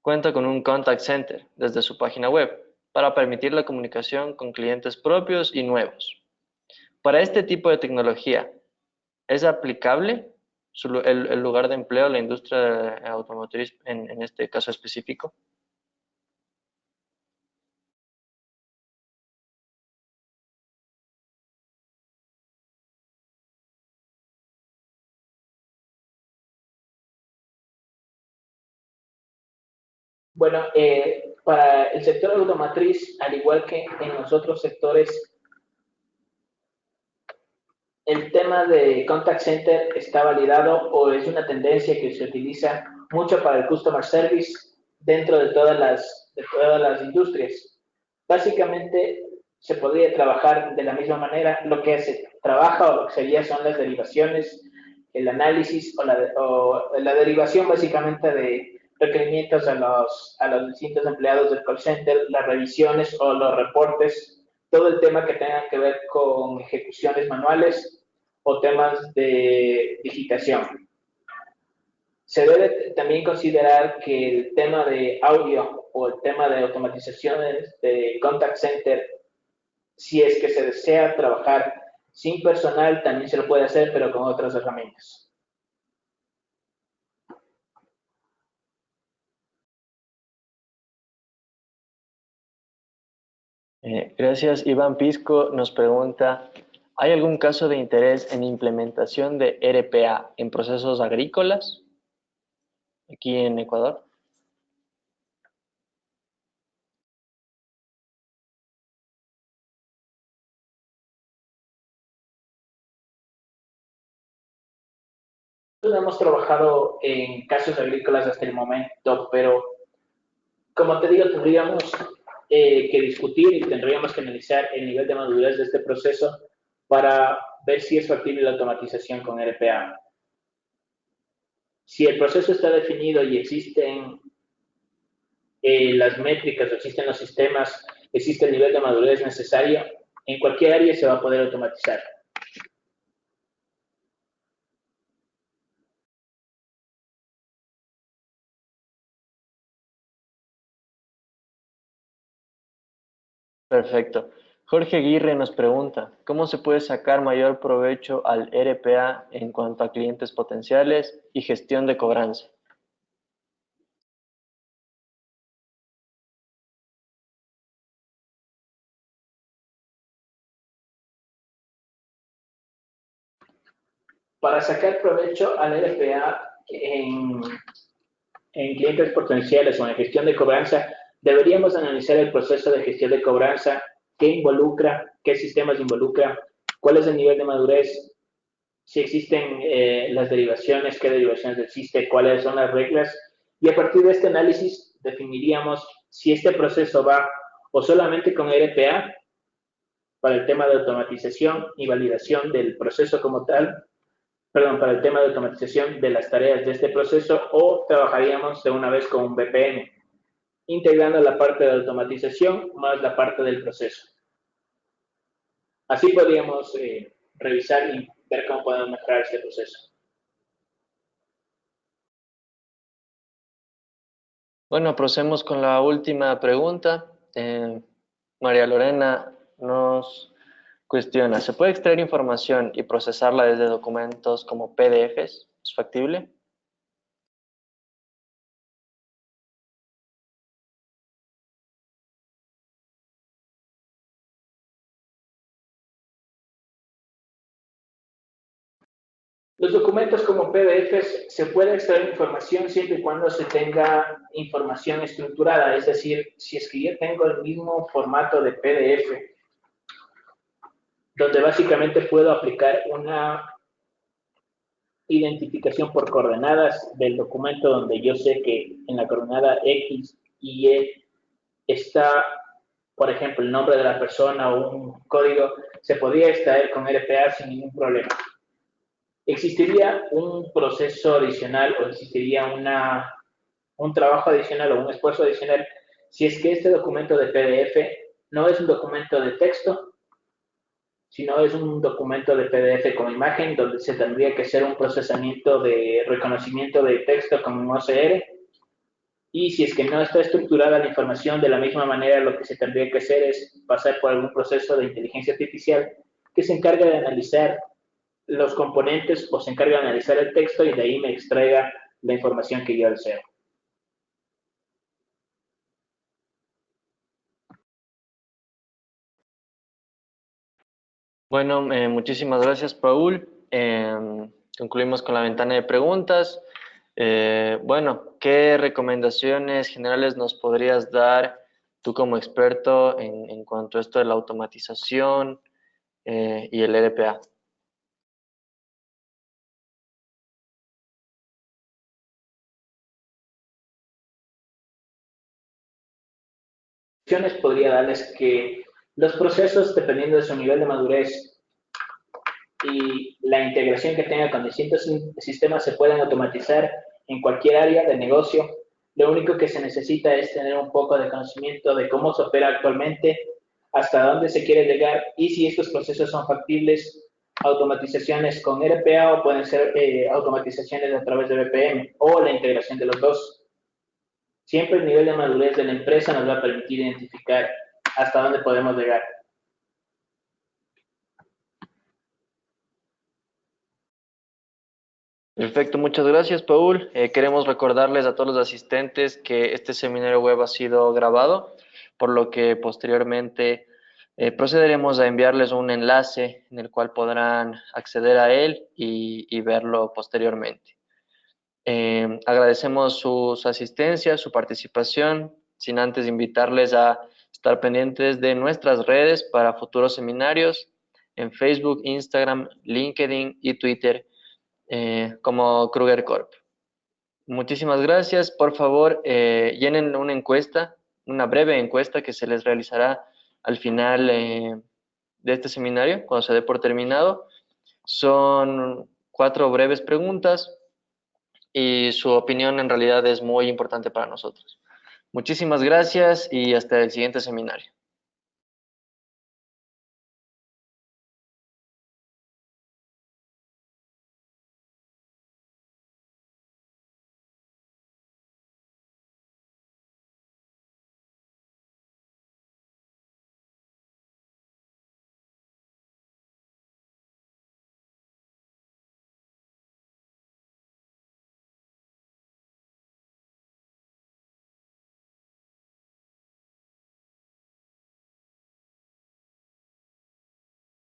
Cuenta con un contact center desde su página web para permitir la comunicación con clientes propios y nuevos. Para este tipo de tecnología, ¿es aplicable el lugar de empleo, la industria automotriz en este caso específico? Bueno, para el sector automotriz, al igual que en los otros sectores, el tema de contact center está validado o es una tendencia que se utiliza mucho para el customer service dentro de todas las industrias. Básicamente se podría trabajar de la misma manera. Lo que se trabaja o lo que sería son las derivaciones, el análisis o la derivación básicamente de requerimientos a los distintos empleados del call center, las revisiones o los reportes, todo el tema que tenga que ver con ejecuciones manuales o temas de digitación. Se debe también considerar que el tema de audio o el tema de automatizaciones de contact center, si es que se desea trabajar sin personal, también se lo puede hacer, pero con otras herramientas. Gracias. Iván Pisco nos pregunta, ¿hay algún caso de interés en implementación de RPA en procesos agrícolas aquí en Ecuador? No hemos trabajado en casos agrícolas hasta el momento, pero como te digo, tendríamos que discutir y tendríamos que analizar el nivel de madurez de este proceso para ver si es factible la automatización con RPA. Si el proceso está definido y existen las métricas, existen los sistemas, existe el nivel de madurez necesario, en cualquier área se va a poder automatizar. Perfecto. Jorge Aguirre nos pregunta, ¿cómo se puede sacar mayor provecho al RPA en cuanto a clientes potenciales y gestión de cobranza? Para sacar provecho al RPA en clientes potenciales o en gestión de cobranza, deberíamos analizar el proceso de gestión de cobranza, qué involucra, qué sistemas involucra, cuál es el nivel de madurez, si existen las derivaciones, qué derivaciones existe, cuáles son las reglas, y a partir de este análisis definiríamos si este proceso va o solamente con RPA para el tema de automatización y validación del proceso como tal, perdón, para el tema de automatización de las tareas de este proceso, o trabajaríamos de una vez con un BPM, integrando la parte de automatización más la parte del proceso. Así podríamos revisar y ver cómo podemos mejorar este proceso. Bueno, procedemos con la última pregunta. María Lorena nos cuestiona, ¿se puede extraer información y procesarla desde documentos como PDFs? ¿Es factible? Los documentos como PDFs se puede extraer información siempre y cuando se tenga información estructurada, es decir, si es que yo tengo el mismo formato de PDF, donde básicamente puedo aplicar una identificación por coordenadas del documento donde yo sé que en la coordenada X y Y está, por ejemplo, el nombre de la persona o un código, se podría extraer con RPA sin ningún problema. ¿Existiría un proceso adicional o existiría un trabajo adicional o un esfuerzo adicional si es que este documento de PDF no es un documento de texto, sino es un documento de PDF con imagen donde se tendría que hacer un procesamiento de reconocimiento de texto con un OCR. Y si es que no está estructurada la información de la misma manera, lo que se tendría que hacer es pasar por algún proceso de inteligencia artificial que se encarga de analizar los componentes o se encarga de analizar el texto y de ahí me extraiga la información que yo deseo. Bueno, muchísimas gracias, Paul. Concluimos con la ventana de preguntas. Bueno, ¿qué recomendaciones generales nos podrías dar tú como experto en cuanto a esto de la automatización y el RPA? Podría darles que los procesos, dependiendo de su nivel de madurez y la integración que tenga con distintos sistemas, se pueden automatizar en cualquier área de negocio. Lo único que se necesita es tener un poco de conocimiento de cómo se opera actualmente, hasta dónde se quiere llegar y si estos procesos son factibles, automatizaciones con RPA o pueden ser automatizaciones a través de BPM o la integración de los dos. Siempre el nivel de madurez de la empresa nos va a permitir identificar hasta dónde podemos llegar. Perfecto, muchas gracias, Paul. Queremos recordarles a todos los asistentes que este seminario web ha sido grabado, por lo que posteriormente procederemos a enviarles un enlace en el cual podrán acceder a él y verlo posteriormente. Agradecemos su asistencia, su participación, sin antes invitarles a estar pendientes de nuestras redes para futuros seminarios en Facebook, Instagram, LinkedIn y Twitter como Kruger Corp. Muchísimas gracias. Por favor, llenen una encuesta, una breve encuesta que se les realizará al final de este seminario, cuando se dé por terminado. Son 4 breves preguntas y su opinión en realidad es muy importante para nosotros. Muchísimas gracias y hasta el siguiente seminario.